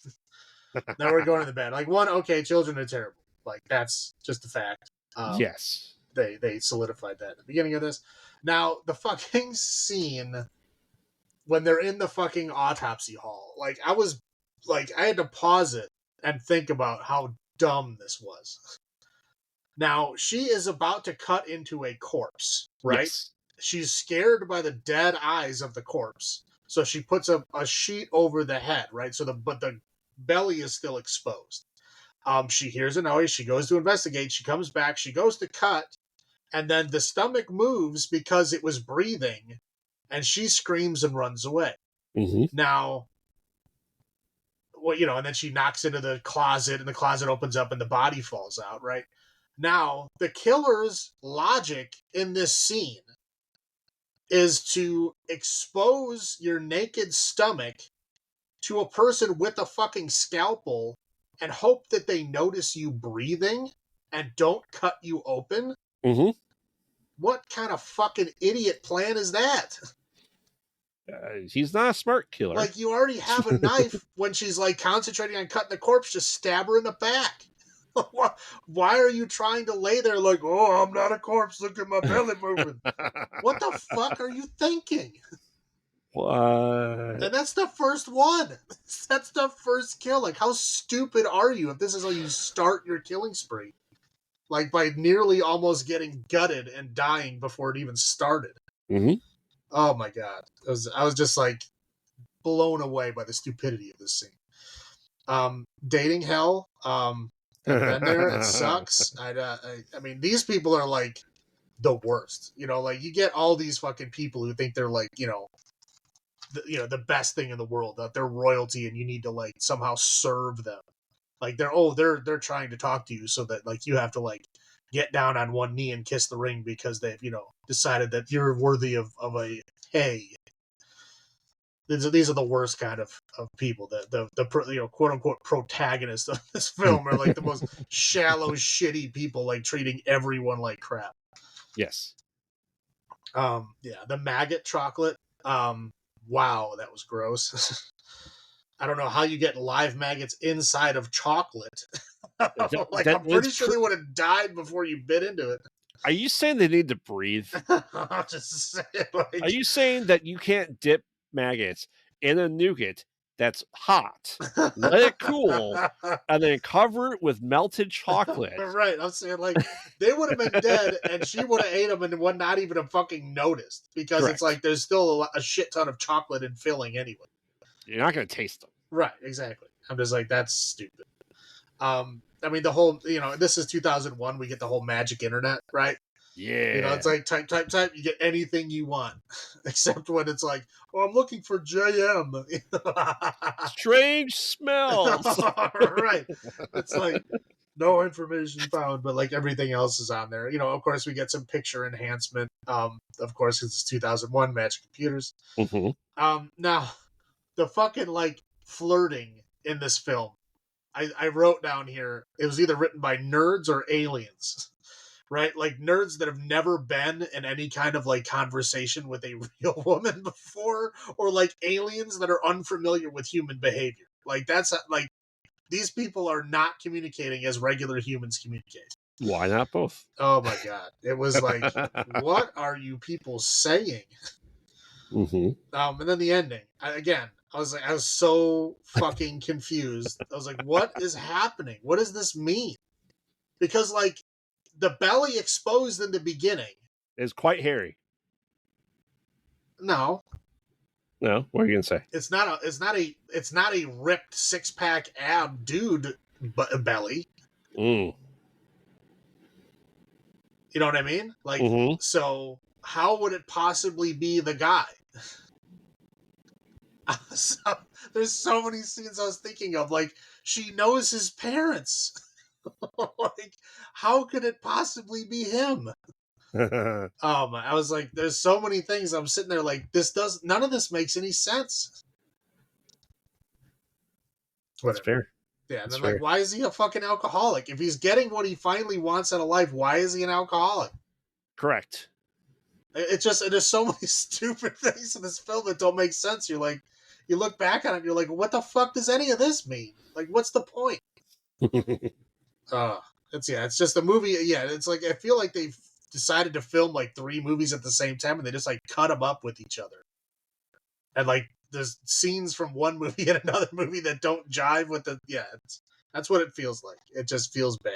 Now we're going to the bad. Like, one, okay, children are terrible. Like, that's just a fact. Yes. They solidified that at the beginning of this. Now, the fucking scene when they're in the fucking autopsy hall. Like, I had to pause it and think about how dumb this was. Now, she is about to cut into a corpse, right? Yes. She's scared by the dead eyes of the corpse. So she puts a sheet over the head, right? But the belly is still exposed. She hears a noise. She goes to investigate. She comes back. She goes to cut. And then the stomach moves because it was breathing. And she screams and runs away. Now, well, and then she knocks into the closet, and the closet opens up, and the body falls out, right? Now, the killer's logic in this scene is to expose your naked stomach to a person with a fucking scalpel and hope that they notice you breathing and don't cut you open? What kind of fucking idiot plan is that? He's not a smart killer. Like, you already have a knife when she's like concentrating on cutting the corpse, just stab her in the back. Why are you trying to lay there like, oh, I'm not a corpse, look at my belly moving? What the fuck are you thinking? What? And that's the first one. That's the first kill. Like, how stupid are you if this is how you start your killing spree? Like, by nearly almost getting gutted and dying before it even started. Oh my god. I was just like blown away by the stupidity of this scene. Dating hell. I've been there. It sucks. I mean, these people are like the worst. Like, you get all these fucking people who think they're like, the best thing in the world, that they're royalty, and you need to like somehow serve them. Like, they're trying to talk to you so that like you have to like get down on one knee and kiss the ring because they've decided that you're worthy of a hey. These are the worst kind of people. The quote unquote protagonists of this film are like the most shallow, shitty people, like treating everyone like crap. Yes. Yeah, the maggot chocolate. Wow, that was gross. I don't know how you get live maggots inside of chocolate. Like, I'm pretty sure they would have died before you bit into it. Are you saying they need to breathe? Just saying, like... Are you saying that you can't dip maggots in a nougat that's hot, let it cool, and then cover it with melted chocolate? Right. I'm saying, like, they would have been dead, and she would have ate them and would not even have fucking noticed, because Correct. It's like there's still a shit ton of chocolate and filling anyway. You're not going to taste them. Right. Exactly. I'm just like, that's stupid. I mean, the whole, this is 2001. We get the whole magic internet, right? Yeah. It's like type. You get anything you want, except when it's like, oh, I'm looking for JM. Strange smells. Right. It's like no information found, but like everything else is on there. Of course, we get some picture enhancement. Of course, because it's 2001, Magic Computers. Mm-hmm. Now, the fucking like flirting in this film, I wrote down here, it was either written by nerds or aliens, right? Like nerds that have never been in any kind of like conversation with a real woman before, or like aliens that are unfamiliar with human behavior. Like that's like, these people are not communicating as regular humans communicate. Why not both? Oh my God. It was like, what are you people saying? Mm-hmm. And then the ending, I was so fucking confused. I was like, what is happening? What does this mean? Because like the belly exposed in the beginning. It's quite hairy. No. No, what are you gonna say? It's not a ripped 6-pack ab dude belly. Mm. You know what I mean? Like, mm-hmm. So how would it possibly be the guy? So, there's so many scenes I was thinking of. Like, she knows his parents. Like, how could it possibly be him? I was like, there's so many things. I'm sitting there like, none of this makes any sense. Whatever. That's fair. Yeah, and then like, why is he a fucking alcoholic? If he's getting what he finally wants out of life, why is he an alcoholic? Correct. There's so many stupid things in this film that don't make sense. You're like, you look back on it, you're like, what the fuck does any of this mean? Like, what's the point? It's just a movie. Yeah, it's like, I feel like they've decided to film like 3 movies at the same time, and they just like cut them up with each other. And like, there's scenes from one movie and another movie that don't jive with the, that's what it feels like. It just feels bad.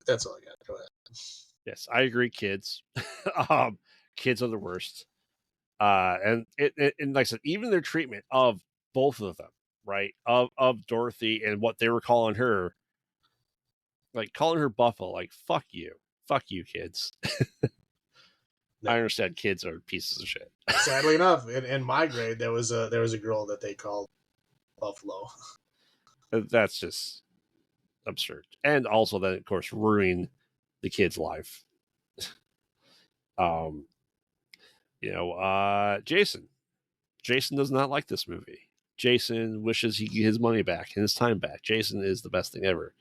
That's all I got. Go ahead. Yes, I agree. Kids, kids are the worst. And like I said, even their treatment of both of them, right? Of Dorothy and what they were calling her, like calling her Buffalo, like fuck you, kids. No. I understand kids are pieces of shit. Sadly enough, in my grade, there was a girl that they called Buffalo. That's just absurd, and also then of course ruining the kid's life. Jason does not like this movie. Jason wishes he could get his money back and his time back. Jason is the best thing ever.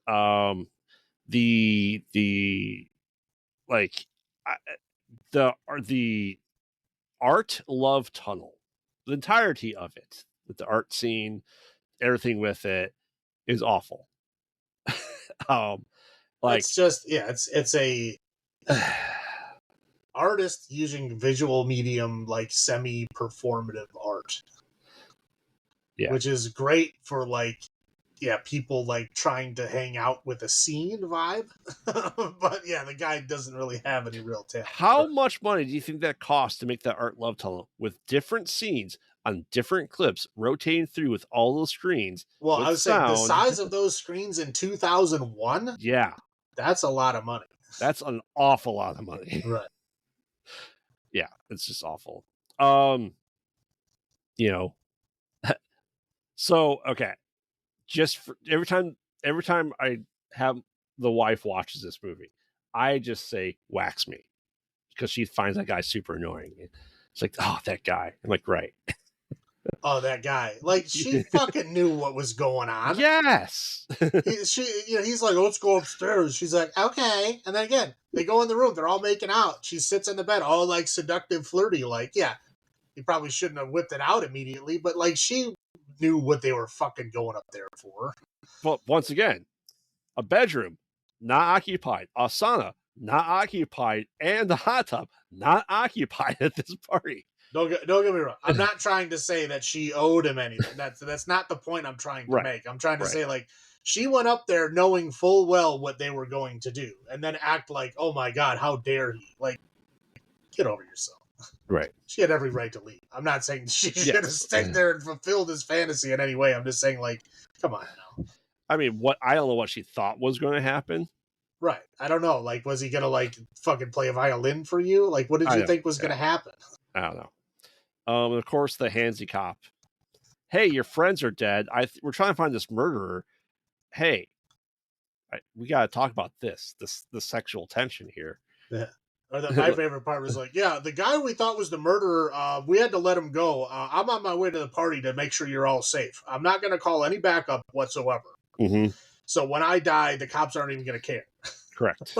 The art love tunnel, the entirety of it, with the art scene, everything with it is awful. It's just, it's a artist using visual medium, like semi-performative art. Yeah. Which is great for like, people like trying to hang out with a scene vibe. But yeah, the guy doesn't really have any real talent. How much money do you think that costs to make that art love tunnel with different scenes on different clips rotating through with all those screens? Well, I would say the size of those screens in 2001. Yeah. That's a lot of money. That's an awful lot of money. Right. Yeah, it's just awful. So okay. Just for, every time I have the wife watches this movie, I just say wax me, because she finds that guy super annoying. It's like, oh, that guy. I'm like, right. Oh, that guy. Like, she fucking knew what was going on. Yes. He's like, let's go upstairs. She's like, okay. And then again, they go in the room. They're all making out. She sits in the bed, all like seductive, flirty. Like, yeah, you probably shouldn't have whipped it out immediately, but like, she knew what they were fucking going up there for. Well, once again, a bedroom not occupied, a sauna not occupied, and the hot tub not occupied at this party. Don't get me wrong. I'm not trying to say that she owed him anything. That's not the point I'm trying to make. I'm trying to say, like, she went up there knowing full well what they were going to do, and then act like, oh my god, how dare he? Like, get over yourself. Right. She had every right to leave. I'm not saying she should have stayed there and fulfilled his fantasy in any way. I'm just saying, like, come on now. I mean, I don't know what she thought was going to happen. Right. I don't know. Like, was he gonna like fucking play a violin for you? Like, what did you think was gonna happen? I don't know. Of course, the handsy cop. Hey, your friends are dead. We're trying to find this murderer. Hey, we got to talk about the sexual tension here. Yeah. Or my favorite part was like, yeah, the guy we thought was the murderer, we had to let him go. I'm on my way to the party to make sure you're all safe. I'm not going to call any backup whatsoever. Mm-hmm. So when I die, the cops aren't even going to care. Correct.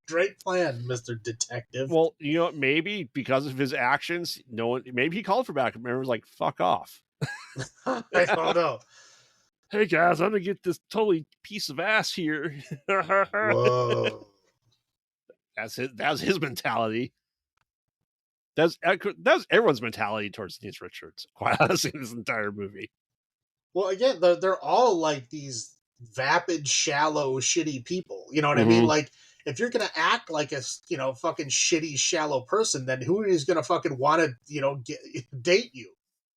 Great plan, Mr. Detective. Well, maybe because of his actions, maybe he called for backup. Remember, was like, fuck off. I don't know. Hey guys, I'm gonna get this totally piece of ass here. Whoa. That was his mentality. That's everyone's mentality towards Denise Richards, quite honestly, in this entire movie. Well, again, they're all like these vapid, shallow, shitty people. You know what I mean? Like, if you're gonna act like a fucking shitty, shallow person, then who is gonna fucking want to date you?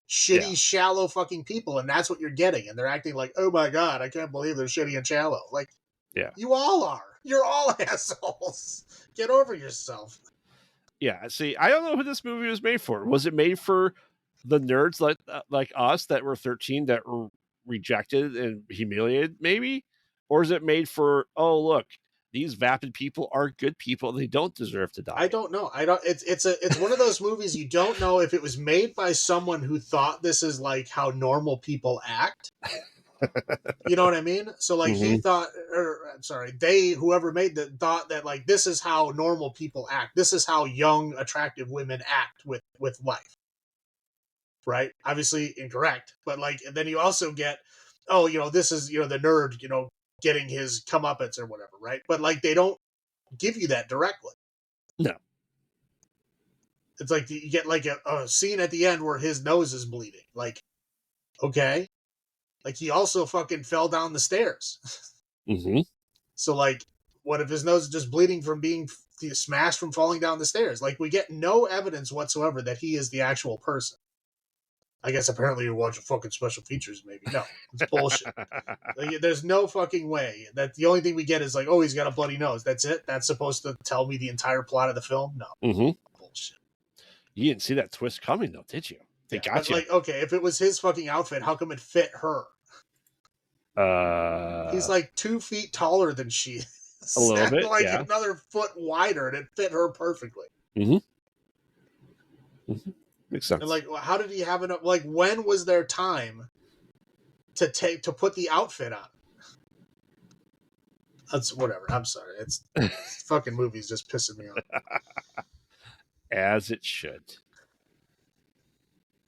Shitty, shallow fucking people, and that's what you're getting. And they're acting like, oh my god, I can't believe they're shitty and shallow. Like, yeah, you all are. You're all assholes. Get over yourself. Yeah, see, I don't know who this movie was made for. Was it made for the nerds like us that were 13 that were rejected and humiliated, maybe? Or is it made for, oh, look, these vapid people are good people. They don't deserve to die. I don't know. It's one of those movies you don't know if it was made by someone who thought this is like how normal people act. You know what I mean? So like he thought, whoever made that thought that like this is how normal people act. This is how young, attractive women act with life. Right? Obviously incorrect, but like then you also get, this is the nerd, getting his comeuppance or whatever, right? But like they don't give you that directly. No. It's like you get like a scene at the end where his nose is bleeding. Like, okay. Like he also fucking fell down the stairs. So like, what if his nose is just bleeding from being smashed from falling down the stairs? Like we get no evidence whatsoever that he is the actual person. I guess apparently you're watching fucking special features, maybe. No, it's bullshit. Like, there's no fucking way that the only thing we get is like, oh, he's got a bloody nose. That's it? That's supposed to tell me the entire plot of the film? No. Bullshit. You didn't see that twist coming, though, did you? They got you. Like, okay, if it was his fucking outfit, how come it fit her? He's like 2 feet taller than she is. A little bit, like another foot wider, and it fit her perfectly. Makes sense. And like, how did he have enough? Like, when was there time to put the outfit on? That's whatever. I'm sorry. It's fucking movies just pissing me off. As it should.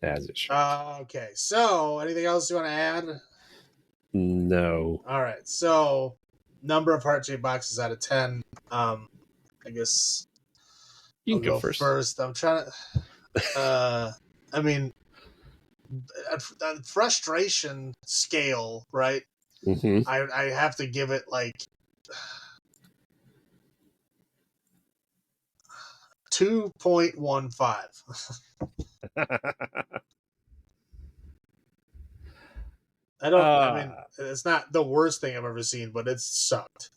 Okay. So, anything else you want to add? No. All right. So, number of heart-shaped boxes out of 10. I guess you can I'll go first. I'm trying to. I mean, frustration scale, right? I have to give it like 2.15. I mean, it's not the worst thing I've ever seen, but it's sucked.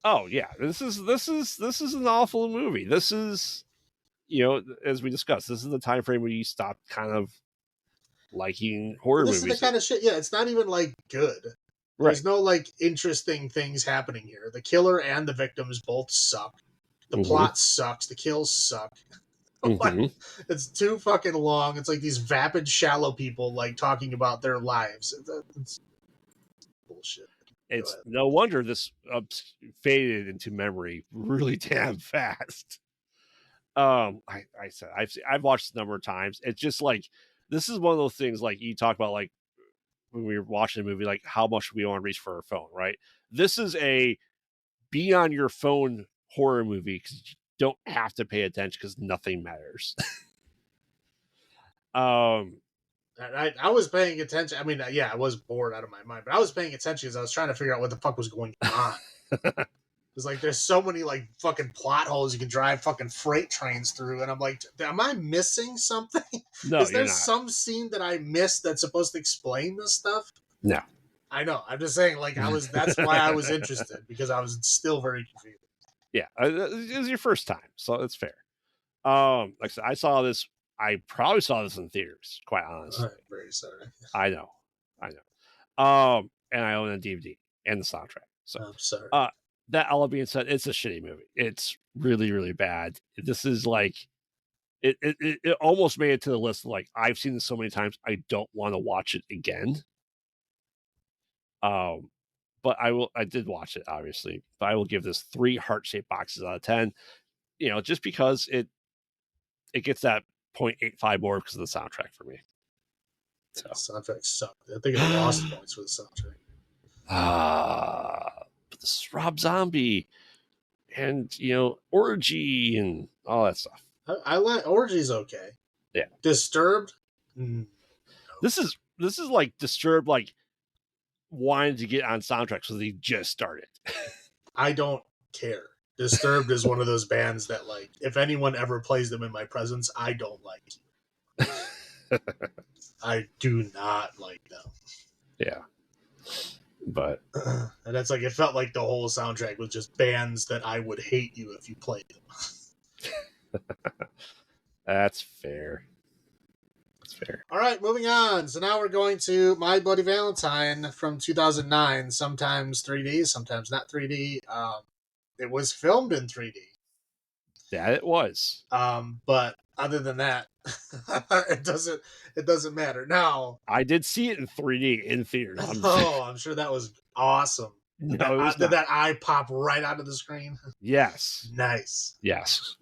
Oh yeah, this is an awful movie. This is, as we discussed, this is the time frame where you stop kind of liking horror movies. This is the kind of shit. Yeah, it's not even like good. There's no like interesting things happening here. The killer and the victims both suck. The plot sucks. The kills suck. Mm-hmm. It's too fucking long. It's like these vapid, shallow people like talking about their lives. It's bullshit. It's no wonder this faded into memory really damn fast. I said I've watched this a number of times. It's just like this is one of those things like you talk about like when we were watching a movie, like how much we want to reach for our phone, right? This is a be on your phone horror movie because you don't have to pay attention because nothing matters. I was paying attention. I mean, yeah, I was bored out of my mind, but I was paying attention because I was trying to figure out what the fuck was going on. It's like there's so many like fucking plot holes you can drive fucking freight trains through, and I'm like, am I missing something? No, Is there you're not. some scene that I missed that's supposed to explain this stuff? No. I know. I'm just saying, like, that's why I was interested, because I was still very confused. Yeah, it was your first time, so it's fair. Like I said, I saw this. I probably saw this in theaters. Quite honestly, I'm very sorry. I know. And I own a DVD and the soundtrack. So I'm sorry. That all being said, it's a shitty movie. It's really, really bad. This is like it almost made it to the list of like I've seen this so many times I don't want to watch it again. But I did watch it, obviously. But I will give this 3 heart-shaped boxes out of 10. You know, just because it gets that 0.85 more because of the soundtrack for me. So. The soundtrack sucked. I think it lost points for the soundtrack. But this is Rob Zombie and Orgy and all that stuff. I like Orgy's okay. Yeah. Disturbed? No. This is like Disturbed like wanted to get on soundtrack so they just started. I don't care. Disturbed is one of those bands that like if anyone ever plays them in my presence, I don't like you. I do not like them. Yeah. But and that's like it felt like the whole soundtrack was just bands that I would hate you if you played them. That's fair. That's fair. All right, moving on. So now we're going to My Bloody Valentine from 2009. Sometimes 3D, sometimes not 3D. It was filmed in 3D. Yeah, it was. But other than that, it doesn't matter. Now, I did see it in 3D in theaters. I'm sure that was awesome. No, did that eye pop right out of the screen? Yes. Nice. Yes.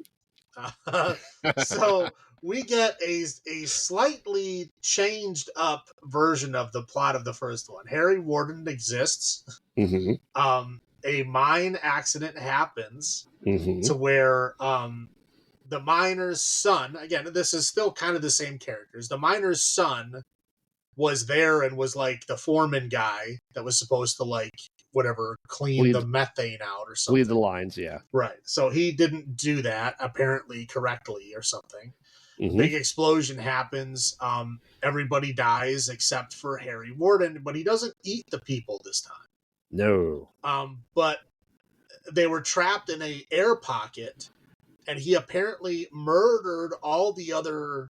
So we get a slightly changed up version of the plot of the first one. Harry Warden exists. Mm-hmm. A mine accident happens mm-hmm. to where the miner's son, again, this is still kind of the same characters. The miner's son was there and was like the foreman guy that was supposed to like whatever clean the methane out or something. Bleed the lines, yeah. Right. So he didn't do that apparently correctly or something. Mm-hmm. Big explosion happens. Everybody dies except for Harry Warden, but he doesn't eat the people this time. No. But they were trapped in an air pocket, and he apparently murdered all the other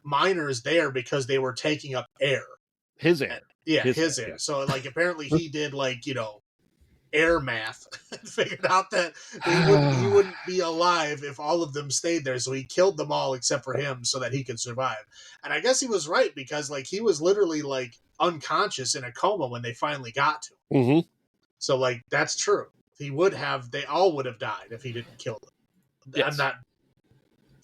miners there because they were taking up air. His air. His air. Yeah. So like apparently he did like, air math and figured out that he wouldn't be alive if all of them stayed there. So he killed them all except for him so that he could survive. And I guess he was right because like he was literally like unconscious in a coma when they finally got to him. Mm-hmm. So like that's true. They all would have died if he didn't kill them. Yes. I'm not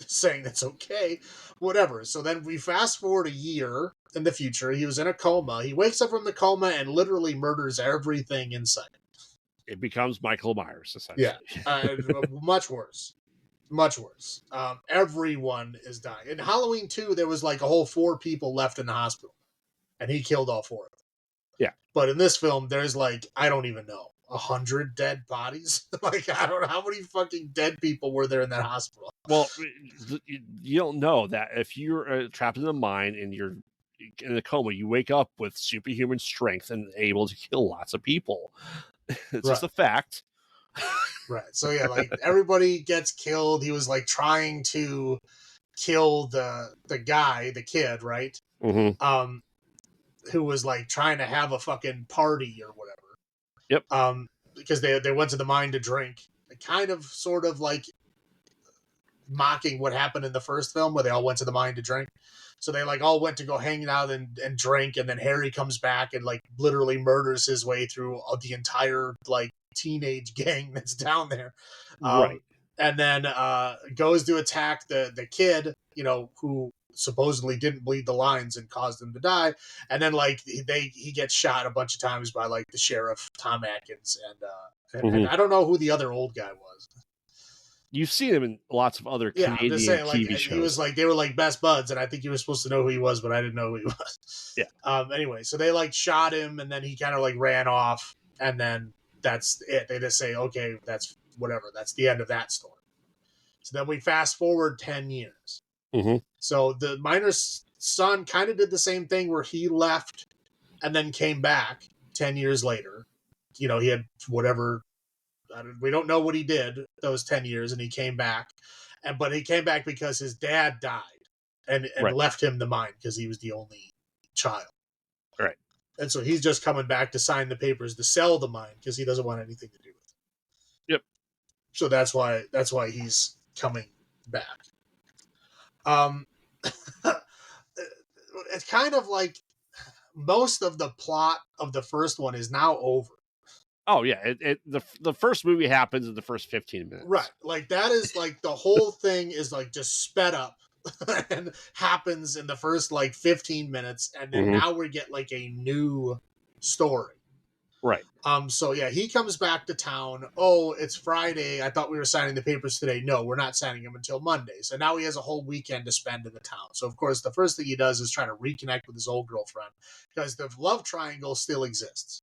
saying that's okay. Whatever. So then we fast forward a year in the future. He was in a coma. He wakes up from the coma and literally murders everything inside. It becomes Michael Myers, essentially. Yeah, much worse. Much worse. Everyone is dying. In Halloween 2, there was like a whole 4 people left in the hospital, and he killed all 4 of them. Yeah. But in this film, there's like, I don't even know, 100 dead bodies? Like, I don't know how many fucking dead people were there in that hospital. Well, you don't know that if you're trapped in a mine and you're in a coma, you wake up with superhuman strength and able to kill lots of people. It's just a fact. Right. So yeah, like everybody gets killed. He was like trying to kill the guy, the kid, right? Mm-hmm. Who was like trying to have a fucking party or whatever. Yep. Because they went to the mine to drink. Kind of sort of like mocking what happened in the first film where they all went to the mine to drink. So they like all went to go hang out and drink, and then Harry comes back and like literally murders his way through the entire like teenage gang that's down there. Right. And then goes to attack the kid, you know, who supposedly didn't bleed the lines and caused him to die. And then like he gets shot a bunch of times by like the sheriff Tom Atkins and I don't know who the other old guy was. You've seen him in lots of other Yeah, I'm just Canadian saying, like TV shows. he was like they were like best buds, and I think you were supposed to know who he was, but I didn't know who he was. Yeah. Anyway, so they like shot him, and then he kind of like ran off, and then that's it. They just say, okay, that's whatever. That's the end of that story. So then we fast forward 10 years. Mm-hmm. So the miner's son kind of did the same thing where he left and then came back 10 years later. You know, he had whatever. We don't know what he did those 10 years, and he came back. But he came back because his dad died and Right. left him the mine because he was the only child. Right. And so he's just coming back to sign the papers to sell the mine because he doesn't want anything to do with it. Yep. So that's why he's coming back. It's kind of like most of the plot of the first one is now over. Oh yeah, the first movie happens in the first 15 minutes. Right. Like that is like the whole thing is like just sped up and happens in the first like 15 minutes, and then now we get like a new story. Right. So yeah, he comes back to town. Oh, it's Friday. I thought we were signing the papers today. No, we're not signing them until Monday. So now he has a whole weekend to spend in the town. So of course, the first thing he does is try to reconnect with his old girlfriend because the love triangle still exists.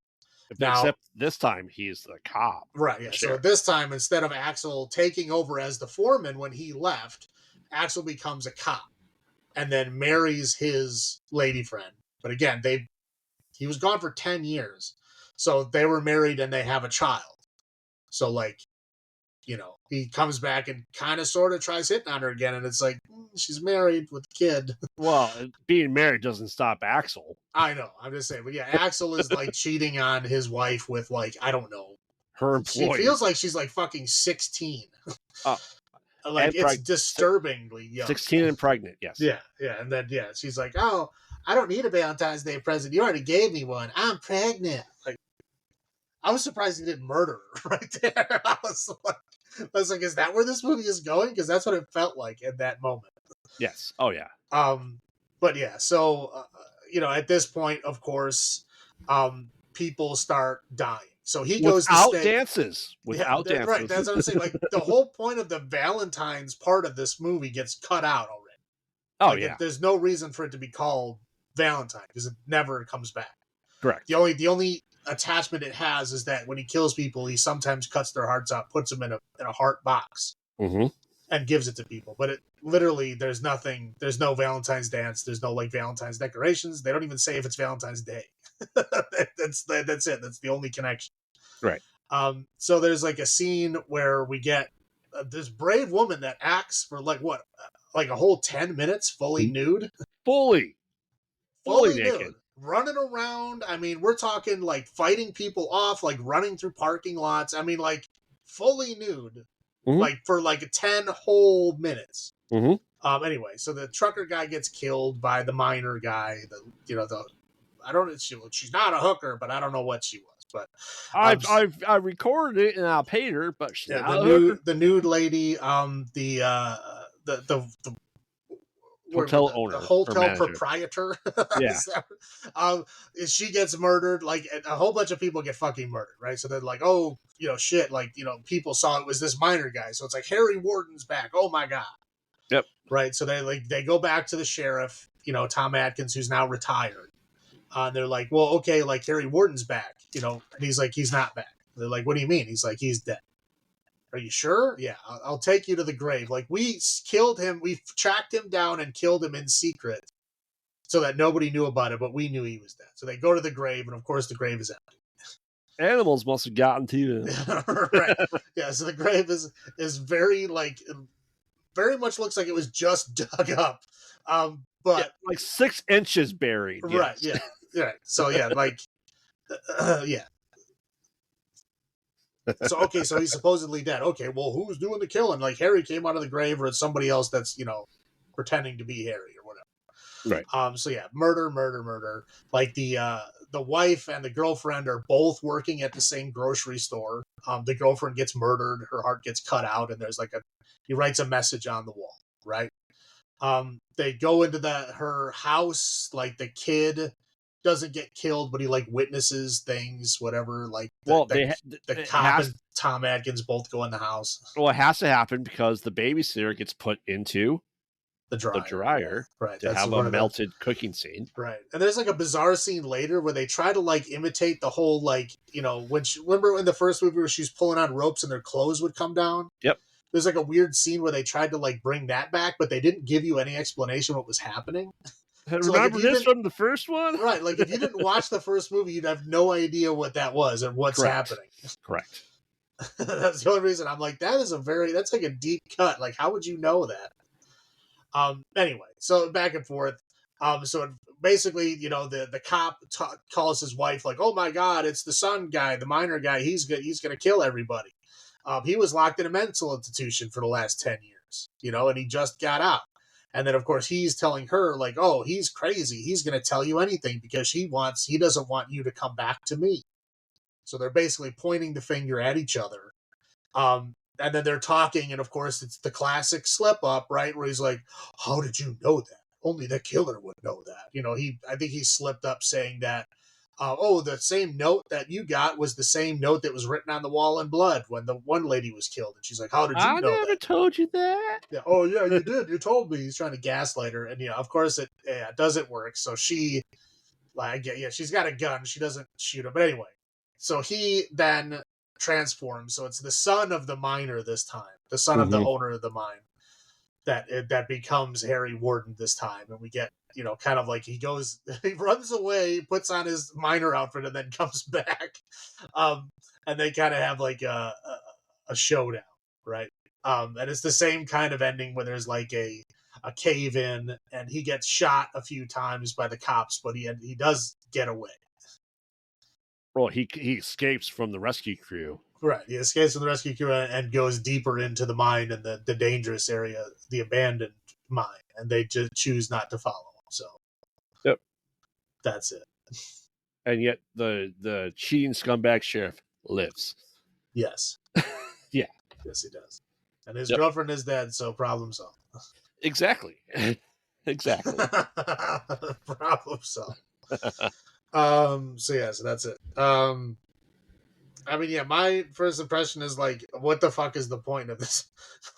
Except this time he's the cop. Right, yeah. So this time, instead of Axel taking over as the foreman when he left, Axel becomes a cop and then marries his lady friend. But again, he was gone for 10 years. So they were married and they have a child. So like, you know, he comes back and kind of sort of tries hitting on her again, and it's like, she's married with a kid. Well, being married doesn't stop Axel. I know, I'm just saying. But yeah, Axel is like cheating on his wife with like, I don't know. Her employee. She feels like she's like fucking 16. Like it's disturbingly young. 16 and pregnant, yes. Yeah, and then she's like, "Oh, I don't need a Valentine's Day present. You already gave me one. I'm pregnant." Like, I was surprised he didn't murder her right there. I was like, "Is that where this movie is going?" Because that's what it felt like in that moment. Yes. Oh yeah. But yeah, so you know, at this point, of course, people start dying. So he goes without to stay. dances. Without dances. Right, that's what I'm saying. Like the whole point of the Valentines part of this movie gets cut out already. Oh like, yeah. There's no reason for it to be called Valentine because it never comes back. Correct. The only attachment it has is that when he kills people, he sometimes cuts their hearts out, puts them in a heart box, and gives it to people. But it literally, there's nothing. There's no Valentine's dance. There's no like Valentine's decorations. They don't even say if it's Valentine's Day. That's it. That's the only connection. Right. So there's like a scene where we get this brave woman that acts for like like a whole 10 minutes fully nude. Fully naked. Nude. Running around. I mean, we're talking like fighting people off, like running through parking lots. I mean, like fully nude, like for like 10 whole minutes. Anyway, so the trucker guy gets killed by the miner guy. I don't know. She's not a hooker, but I don't know what she was. But I recorded it and I paid her, but she's not the nude lady, the hotel owner, the hotel proprietor. Yeah. She gets murdered. Like a whole bunch of people get fucking murdered, right? So they're like, oh, you know, shit. Like, you know, people saw it was this miner guy. So it's like Harry Warden's back. Oh my god. Yep. Right. So they go back to the sheriff, you know, Tom Atkins, who's now retired. And they're like, well, okay, like Harry Warden's back, you know, and he's like, he's not back. They're like, what do you mean? He's like, he's dead. Are you sure? Yeah, I'll take you to the grave. Like, we killed him. We tracked him down and killed him in secret so that nobody knew about it, but we knew he was dead. So they go to the grave, and of course, the grave is empty. Animals must have gotten to you. Right. Yeah, so the grave is very, like, very much looks like it was just dug up. But yeah, like 6 inches buried. Right, yes. Yeah. So, yeah, like, yeah. So okay, so he's supposedly dead. Okay, well, who's doing the killing? Like Harry came out of the grave, or it's somebody else that's pretending to be Harry or whatever. Right. So yeah, murder, murder, murder. Like the wife and the girlfriend are both working at the same grocery store. The girlfriend gets murdered, her heart gets cut out, and there's he writes a message on the wall, right? They go into her house, like the kid doesn't get killed, but he like witnesses things, whatever. Like Well, the it cop has and Tom Atkins both go in the house. well, it has to happen because the babysitter gets put into The the dryer, yeah, dryer right. to That's have a one of the melted cooking scene. right. And there's like a bizarre scene later where they try to like imitate the whole when remember in the first movie where she's pulling on ropes and their clothes would come down. Yep. There's like a weird scene where they tried to like bring that back, but they didn't give you any explanation what was happening. So like if Remember you this didn't from the first one? right, like if you didn't watch the first movie, you'd have no idea what that was and what's Correct. happening. Correct. That's the only reason I'm like, that's like a deep cut. Like, how would you know that? Anyway, so back and forth. So basically, the cop calls his wife like, "Oh my God, it's the son guy, the minor guy. He's gonna kill everybody." He was locked in a mental institution for the last 10 years, and he just got out. And then of course he's telling her like, "Oh, he's crazy. He's gonna tell you anything because he doesn't want you to come back to me." So they're basically pointing the finger at each other. And then they're talking, and of course, it's the classic slip up, right? Where he's like, "How did you know that? Only the killer would know that." I think he slipped up saying that, "Oh, the same note that you got was the same note that was written on the wall in blood when the one lady was killed." And she's like, "How did you I know never that?" told you that. Yeah. "Oh, yeah, you did. You told me." He's trying to gaslight her, and of course, it doesn't work. So she she's got a gun. She doesn't shoot him. But anyway, so he then transforms. So it's the son of the miner this time, the son of the Mm-hmm. owner of the mine that becomes Harry Warden this time. And we get, kind of like he goes, he runs away, puts on his miner outfit, and then comes back. Um, and they kind of have like a showdown, right? And it's the same kind of ending where there's like a cave in, and he gets shot a few times by the cops, but he does get away. Well, he escapes from the rescue crew. Right, he escapes from the rescue crew and goes deeper into the mine and the dangerous area, the abandoned mine, and they just choose not to follow him. So, yep, that's it. And yet the cheating scumbag sheriff lives. Yes. Yeah. Yes, he does. And his girlfriend is dead, so problem solved. Exactly. Exactly. Problem solved. So that's it. I mean, yeah, my first impression is like, what the fuck is the point of this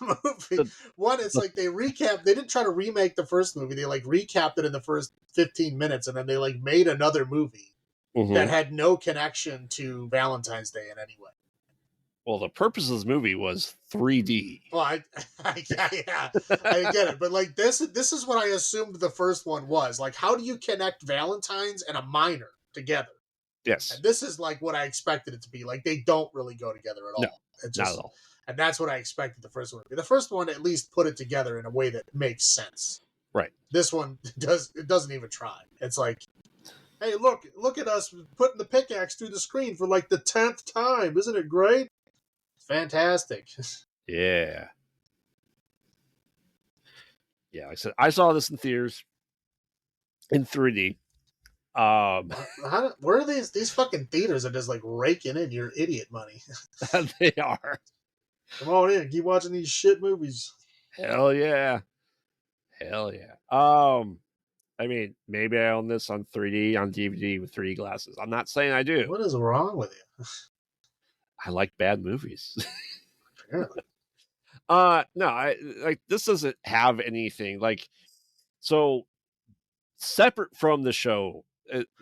movie? One, it's like they didn't try to remake the first movie. They like recapped it in the first 15 minutes, and then they like made another movie that had no connection to Valentine's Day in any way. Well, the purpose of this movie was 3D. Well, I get it, but like this is what I assumed the first one was. Like, how do you connect Valentine's and a minor together? Yes. And this is like what I expected it to be. Like, they don't really go together at all. No, not at all. And that's what I expected the first one to be. The first one at least put it together in a way that makes sense. Right. This one doesn't even try. It's like, hey, look at us putting the pickaxe through the screen for like the 10th time. Isn't it great? Fantastic. Yeah. Yeah, like I said, I saw this in theaters in 3D. Where are these fucking theaters are just like raking in your idiot money? They are. Come on in, keep watching these shit movies. Hell yeah. Hell yeah. I mean, maybe I own this on 3D on DVD with 3D glasses. I'm not saying I do. What is wrong with you? I like bad movies. Apparently. No, I like this doesn't have anything like so separate from the show.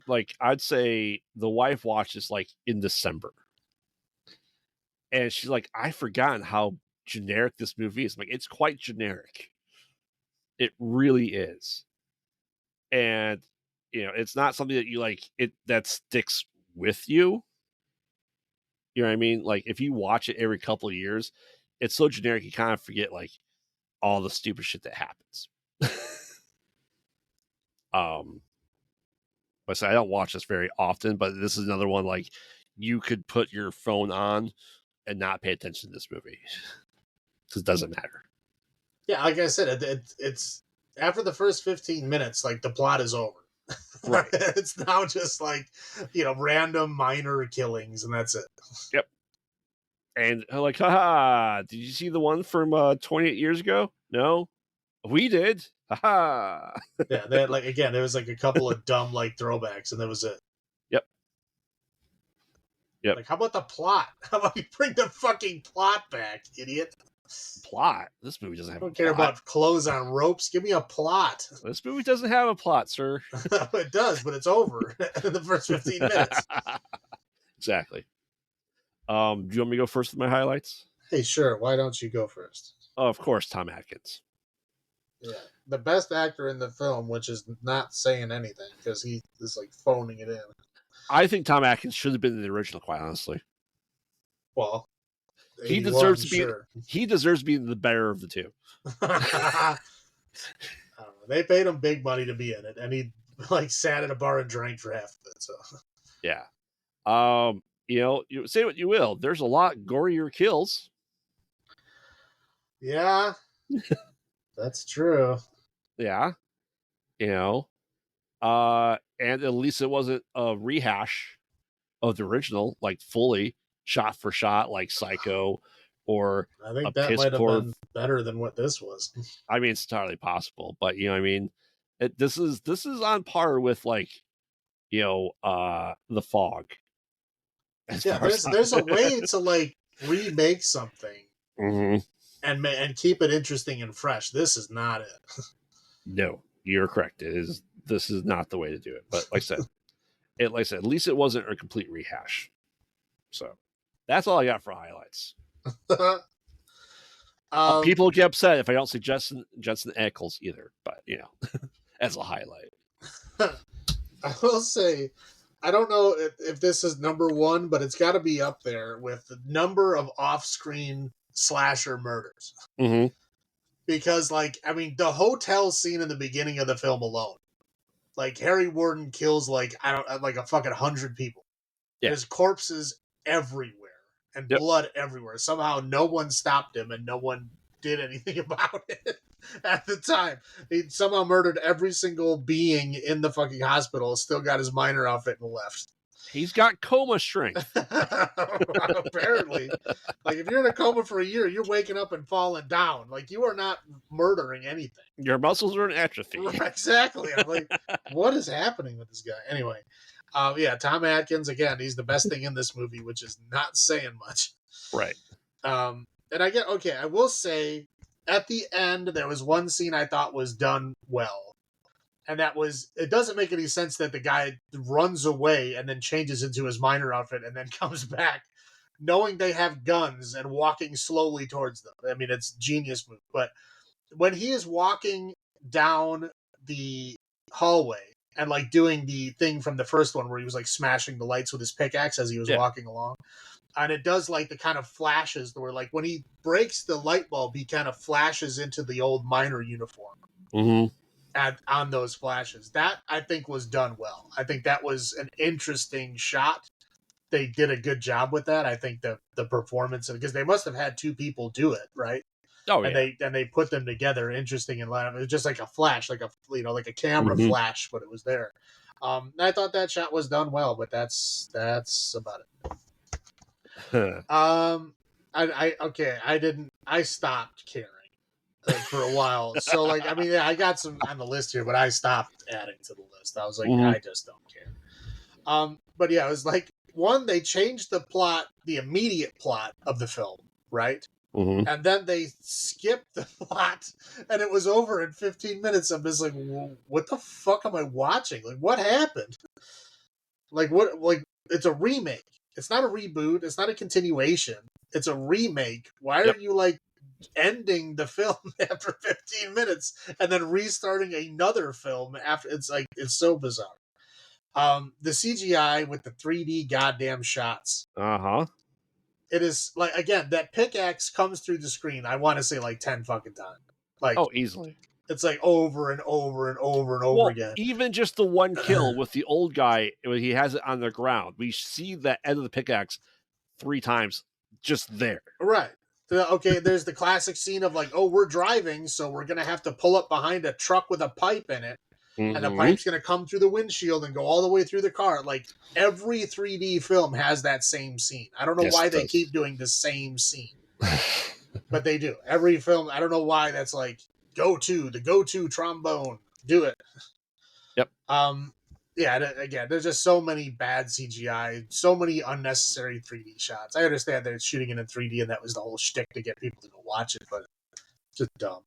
Like I'd say the wife watches like in December, and she's like, "I forgotten how generic this movie is." I'm like, it's quite generic. It really is, and it's not something that you like. It that sticks with you. You know what I mean? Like if you watch it every couple of years, it's so generic you kind of forget like all the stupid shit that happens. I don't watch this very often, but this is another one like you could put your phone on and not pay attention to this movie because it doesn't matter. Yeah, like I said, it's after the first 15 minutes, like the plot is over. Right. It's now just like, random minor killings, and that's it. Yep. And I'm like, haha, did you see the one from 28 years ago? No, we did. Haha. Yeah, they had, like, again, there was like a couple of dumb like throwbacks, and that was it. Yep. Like, how about the plot? How about you bring the fucking plot back, idiot? Plot? This movie doesn't have I a don't care plot. about clothes on ropes. Give me a plot. This movie doesn't have a plot, sir. It does, but it's over in the first 15 minutes. Exactly. Do you want me to go first with my highlights? Hey, sure. Why don't you go first? Oh, of course, Tom Atkins. Yeah, the best actor in the film, which is not saying anything because he is like phoning it in. I think Tom Atkins should have been in the original, quite honestly. Well, He 81, deserves to be. sure. He deserves to be the better of the two. They paid him big money to be in it, and he like sat at a bar and drank for half of it. So Yeah. You say what you will. There's a lot gorier kills. yeah, that's true. Yeah. And at least it wasn't a rehash of the original, like fully shot for shot, like Psycho or I think a that piss might have poor. been better than what this was. I mean, it's entirely possible, but this is on par with like The Fog. Yeah, there's a way to like remake something Mm-hmm. and keep it interesting and fresh. This is not it. No, you're correct. This is not the way to do it. But like I said, at least it wasn't a complete rehash. So that's all I got for highlights. People get upset if I don't say Jensen Ackles either, but as a highlight. I will say, I don't know if this is number one, but it's got to be up there with the number of off-screen slasher murders. Mm-hmm. Because, like, I mean, the hotel scene in the beginning of the film alone, like Harry Warden kills like a fucking 100 people. Yeah. There's corpses everywhere and blood everywhere. Somehow, no one stopped him and no one did anything about it at the time. He somehow murdered every single being in the fucking hospital, still got his miner outfit and left. He's got coma strength. Apparently. Like, if you're in a coma for a year, you're waking up and falling down. Like, you are not murdering anything. Your muscles are in atrophy. Exactly. I'm like, what is happening with this guy? Anyway, Tom Atkins, again, he's the best thing in this movie, which is not saying much. Right. And I will say, at the end, there was one scene I thought was done well. And that was, it doesn't make any sense that the guy runs away and then changes into his miner outfit and then comes back knowing they have guns and walking slowly towards them. I mean, it's genius move. But when he is walking down the hallway and like doing the thing from the first one where he was like smashing the lights with his pickaxe as he was walking along, and it does like the kind of flashes where like when he breaks the light bulb, he kind of flashes into the old miner uniform. Mm-hmm. On those flashes. That, I think, was done well. I think that was an interesting shot. They did a good job with that. I think the performance, because they must have had two people do it, right? Oh, yeah. And they put them together interesting and loud. It was just like a flash, like a camera flash, but it was there. I thought that shot was done well, but that's about it. I stopped caring for a while. So, like, I mean, I got some on the list here, but I stopped adding to the list. I was like, I just don't care. But yeah, it was like, one, they changed the plot, the immediate plot of the film, right? Mm-hmm. And then they skipped the plot, and it was over in 15 minutes. I'm just like, what the fuck am I watching? Like, what happened? Like, what? Like, it's a remake. It's not a reboot. It's not a continuation. It's a remake. Why are you, like, ending the film after 15 minutes and then restarting another film after? It's like, it's so bizarre. The CGI with the 3D goddamn shots. It is like, again, that pickaxe comes through the screen, I want to say like 10 fucking times. Like, easily. It's like over and over and over and over again. Even just the one kill with the old guy when he has it on the ground, we see the end of the pickaxe 3 times just there. Right. Okay, there's the classic scene of like, oh, we're driving, so we're gonna have to pull up behind a truck with a pipe in it, and the pipe's gonna come through the windshield and go all the way through the car. Like every 3D film has that same scene. I don't know Yes, why it they does. keep doing the same scene, but they do. Every film, I don't know why that's like the go-to trombone. Do it. Yep. Yeah, again, there's just so many bad CGI, so many unnecessary 3D shots. I understand they're shooting it in 3D and that was the whole shtick to get people to go watch it, but just dumb.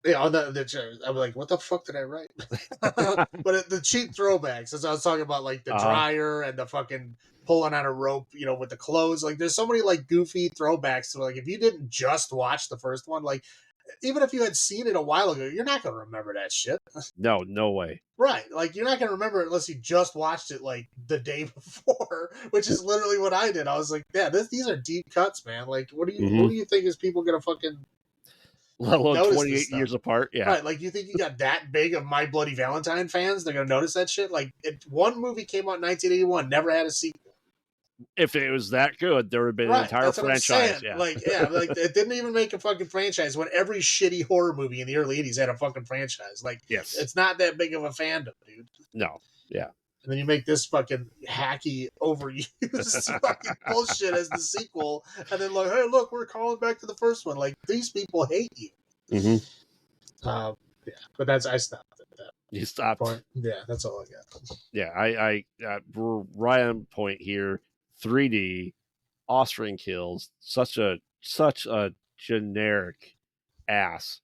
Yeah, on I'm like, what the fuck did I write? But the cheap throwbacks, as I was talking about, like the dryer and the fucking pulling on a rope, with the clothes. Like, there's so many like goofy throwbacks. So, like, if you didn't just watch the first one, like, even if you had seen it a while ago, you're not gonna remember that shit. No way. Right, like you're not gonna remember it unless you just watched it like the day before, which is literally what I did. I was like, yeah, these are deep cuts, man. Like, what do you think is people gonna fucking let alone notice 28 this stuff? years apart? Yeah. Right, like you think you got that big of My Bloody Valentine fans? They're gonna notice that shit? Like, one movie came out in 1981, never had a sequel. If it was that good, there would have been an entire That's what I'm franchise. saying. Yeah. Like, it didn't even make a fucking franchise when every shitty horror movie in the early 80s had a fucking franchise. Like, yes. It's not that big of a fandom, dude. No. Yeah. And then you make this fucking hacky, overused fucking bullshit as the sequel, and then like, hey, look, we're calling back to the first one. Like, these people hate you. Yeah, but I stopped at that. You stopped. Point. Yeah, that's all I got. Yeah, we're right on point here. 3D, Austrian kills, such a generic ass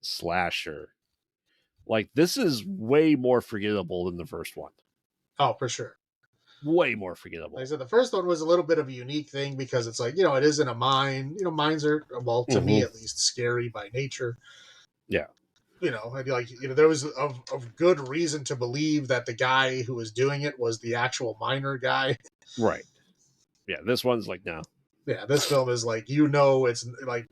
slasher. Like, this is way more forgettable than the first one. Oh, for sure. Way more forgettable. Like I said, the first one was a little bit of a unique thing because it's like, it is in a mine. Mines are, well, to me at least, scary by nature. Yeah. I'd be like, there was of good reason to believe that the guy who was doing it was the actual miner guy. Right. Yeah, this one's like, no. Yeah, this film is like, it's like,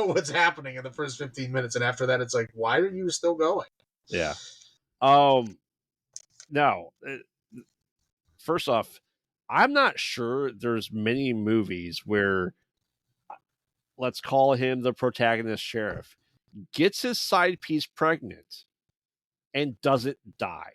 what's happening in the first 15 minutes. And after that, it's like, why are you still going? Yeah. Now, first off, I'm not sure there's many movies where, let's call him the protagonist sheriff, gets his side piece pregnant and doesn't die.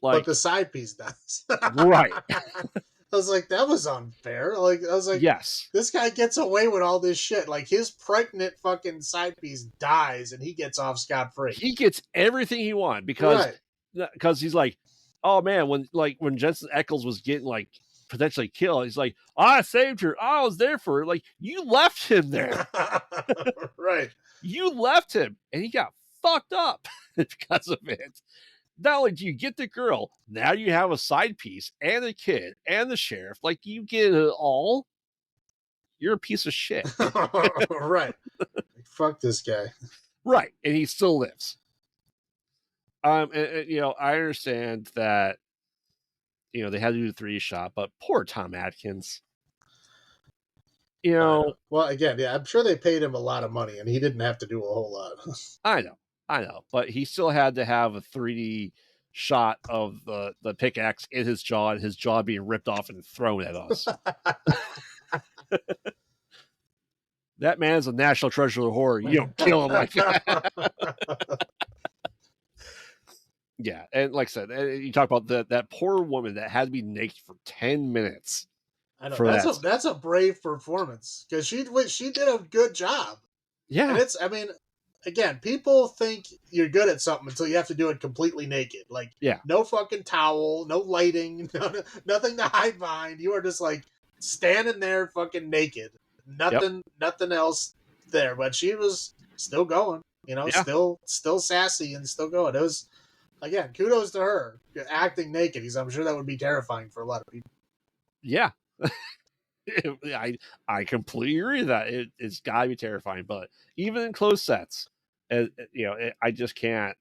Like, but the side piece does. Right. I was like, that was unfair. Like, I was like, yes, this guy gets away with all this shit. Like, his pregnant fucking side piece dies and he gets off scot-free. He gets everything he wants because he's like, oh man, when Jensen Ackles was getting like potentially killed, he's like, I saved her. I was there for her. Like, you left him there. Right. You left him and he got fucked up because of it. Not only do you get the girl, now you have a side piece and a kid and the sheriff. Like, you get it all. You're a piece of shit. Right. Like, fuck this guy. Right. And he still lives. And, I understand that, they had to do the 3D shot, but poor Tom Atkins. Well, again, yeah, I'm sure they paid him a lot of money and he didn't have to do a whole lot. I know, but he still had to have a 3D shot of the pickaxe in his jaw and his jaw being ripped off and thrown at us. That man's a national treasure of horror. You don't kill him like that. Yeah, and like I said, you talk about that poor woman that had to be naked for 10 minutes. I know that's a brave performance because she did a good job. Yeah, and again, people think you're good at something until you have to do it completely naked. Like, no fucking towel, no lighting, nothing to hide behind. You are just like standing there fucking naked. Nothing else there. But she was still going, still sassy and still going. It was, again, kudos to her acting naked. Because I'm sure that would be terrifying for a lot of people. Yeah. I completely agree with that. It's got to be terrifying. But even in closed sets, I just can't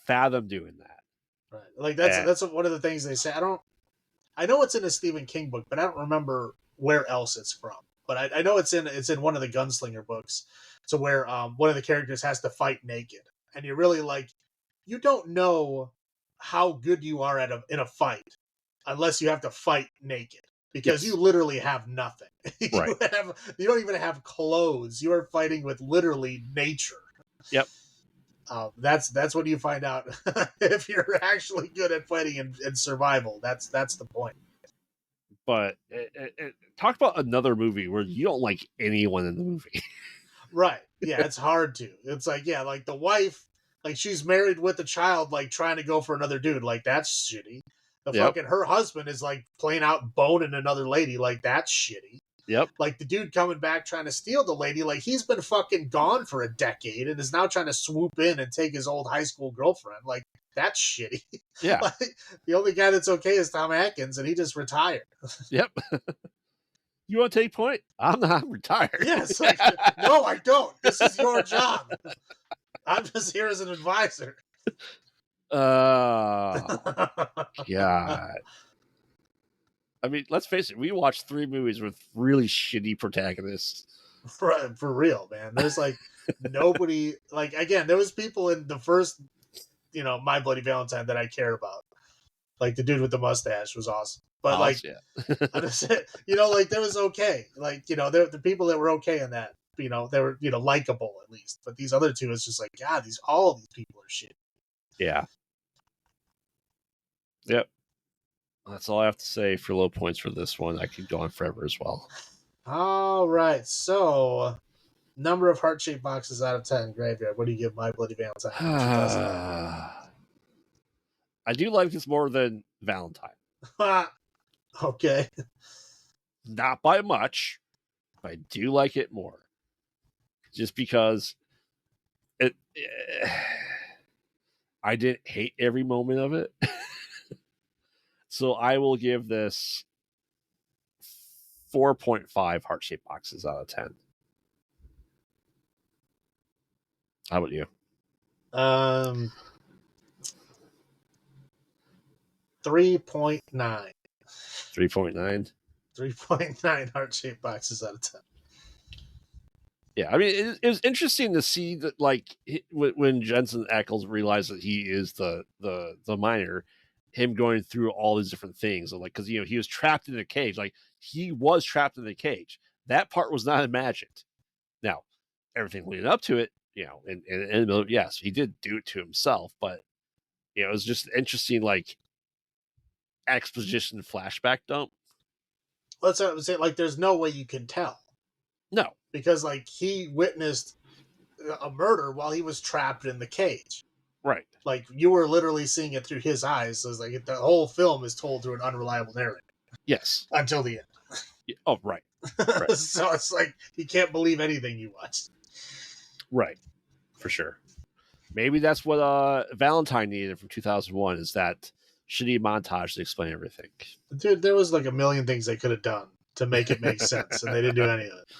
fathom doing that. Right. Like, that's one of the things they say. I know it's in a Stephen King book, but I don't remember where else it's from. But I know it's in one of the Gunslinger books. So where one of the characters has to fight naked. And you're really like, you don't know how good you are in a fight, unless you have to fight naked. Because you Yes. literally have nothing. Right. You don't even have clothes. You are fighting with literally nature. Yep. That's when you find out if you're actually good at fighting and survival. That's the point. But talk about another movie where you don't like anyone in the movie. Right. Yeah, it's hard to. It's like, yeah, like the wife, like she's married with a child, like trying to go for another dude. Like, that's shitty. The Yep. fucking her husband is like playing out boning another lady. Like, that's shitty. Yep. Like the dude coming back trying to steal the lady, like he's been fucking gone for a decade and is now trying to swoop in and take his old high school girlfriend. Like, that's shitty. Yeah. Like, the only guy that's okay is Tom Atkins, and he just retired. Yep. You want to take point? I'm retired. Yes, like, no, I don't. This is your job. I'm just here as an advisor. Oh, God. I mean, let's face it. We watched 3 movies with really shitty protagonists. For real, man. There's like nobody. Like, again, there was people in the first, My Bloody Valentine that I cared about. Like the dude with the mustache was awesome. But like, Yeah. I'm just saying, like there was okay. Like, the people that were okay in that, they were, likable at least. But these other two, it's just like, God, all of these people are shit. Yeah. Yep. That's all I have to say for low points for this one. I could go on forever as well. All right. So, number of heart-shaped boxes out of 10, Graveyard. What do you give My Bloody Valentine? 2009? I do like this more than Valentine. Okay. Not by much, but I do like it more. Just because I didn't hate every moment of it. So I will give this 4.5 heart-shaped boxes out of 10. How about you? 3.9. 3.9? 3.9 heart-shaped boxes out of 10. Yeah, I mean, it was interesting to see that, like, when Jensen Ackles realized that he is the miner, him going through all these different things, like, because he was trapped in a cage, like he was trapped in a cage. That part was not imagined. Now, everything leading up to it, in the middle, yes, he did do it to himself, but it was just interesting, like, exposition flashback dump. Let's say, like, there's no way you can tell. No, because like he witnessed a murder while he was trapped in the cage. right? Like, you were literally seeing it through his eyes. So it's like the whole film is told through an unreliable narrator. Yes. Until the end. Yeah. Oh, right. Right. So it's like you can't believe anything you watched. Right. For sure. Maybe that's what Valentine needed from 2001 is that shitty montage to explain everything. Dude, there was like a million things they could have done to make it make sense, and they didn't do any of it.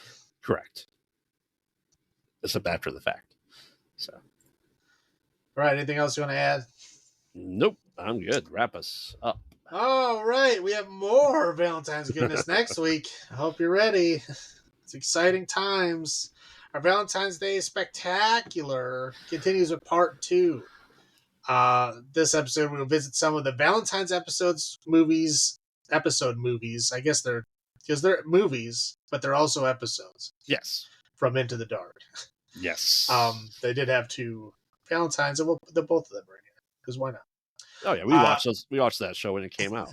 Correct. Except after the fact. So. All right. Anything else you want to add? Nope. I'm good. Wrap us up. All right. We have more Valentine's goodness next week. I hope you're ready. It's exciting times. Our Valentine's Day Spectacular continues with part 2. This episode, we'll visit some of the Valentine's episode movies. I guess they're movies, but they're also episodes. Yes. From Into the Dark. Yes. They did have 2 Valentines, and we'll put both of them right here because why not? Oh yeah, we watched that show when it came out.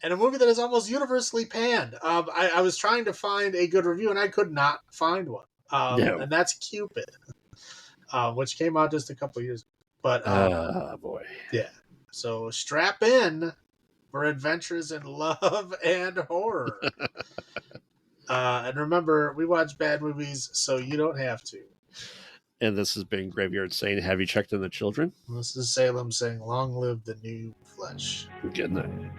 And a movie that is almost universally panned. I was trying to find a good review, and I could not find one. No. And that's Cupid, which came out just a couple years ago. But boy, yeah. So strap in for adventures in love and horror. And remember, we watch bad movies, so you don't have to. And this has been Graveyard saying, "Have you checked on the children?" This is Salem saying, "Long live the new flesh." Good night.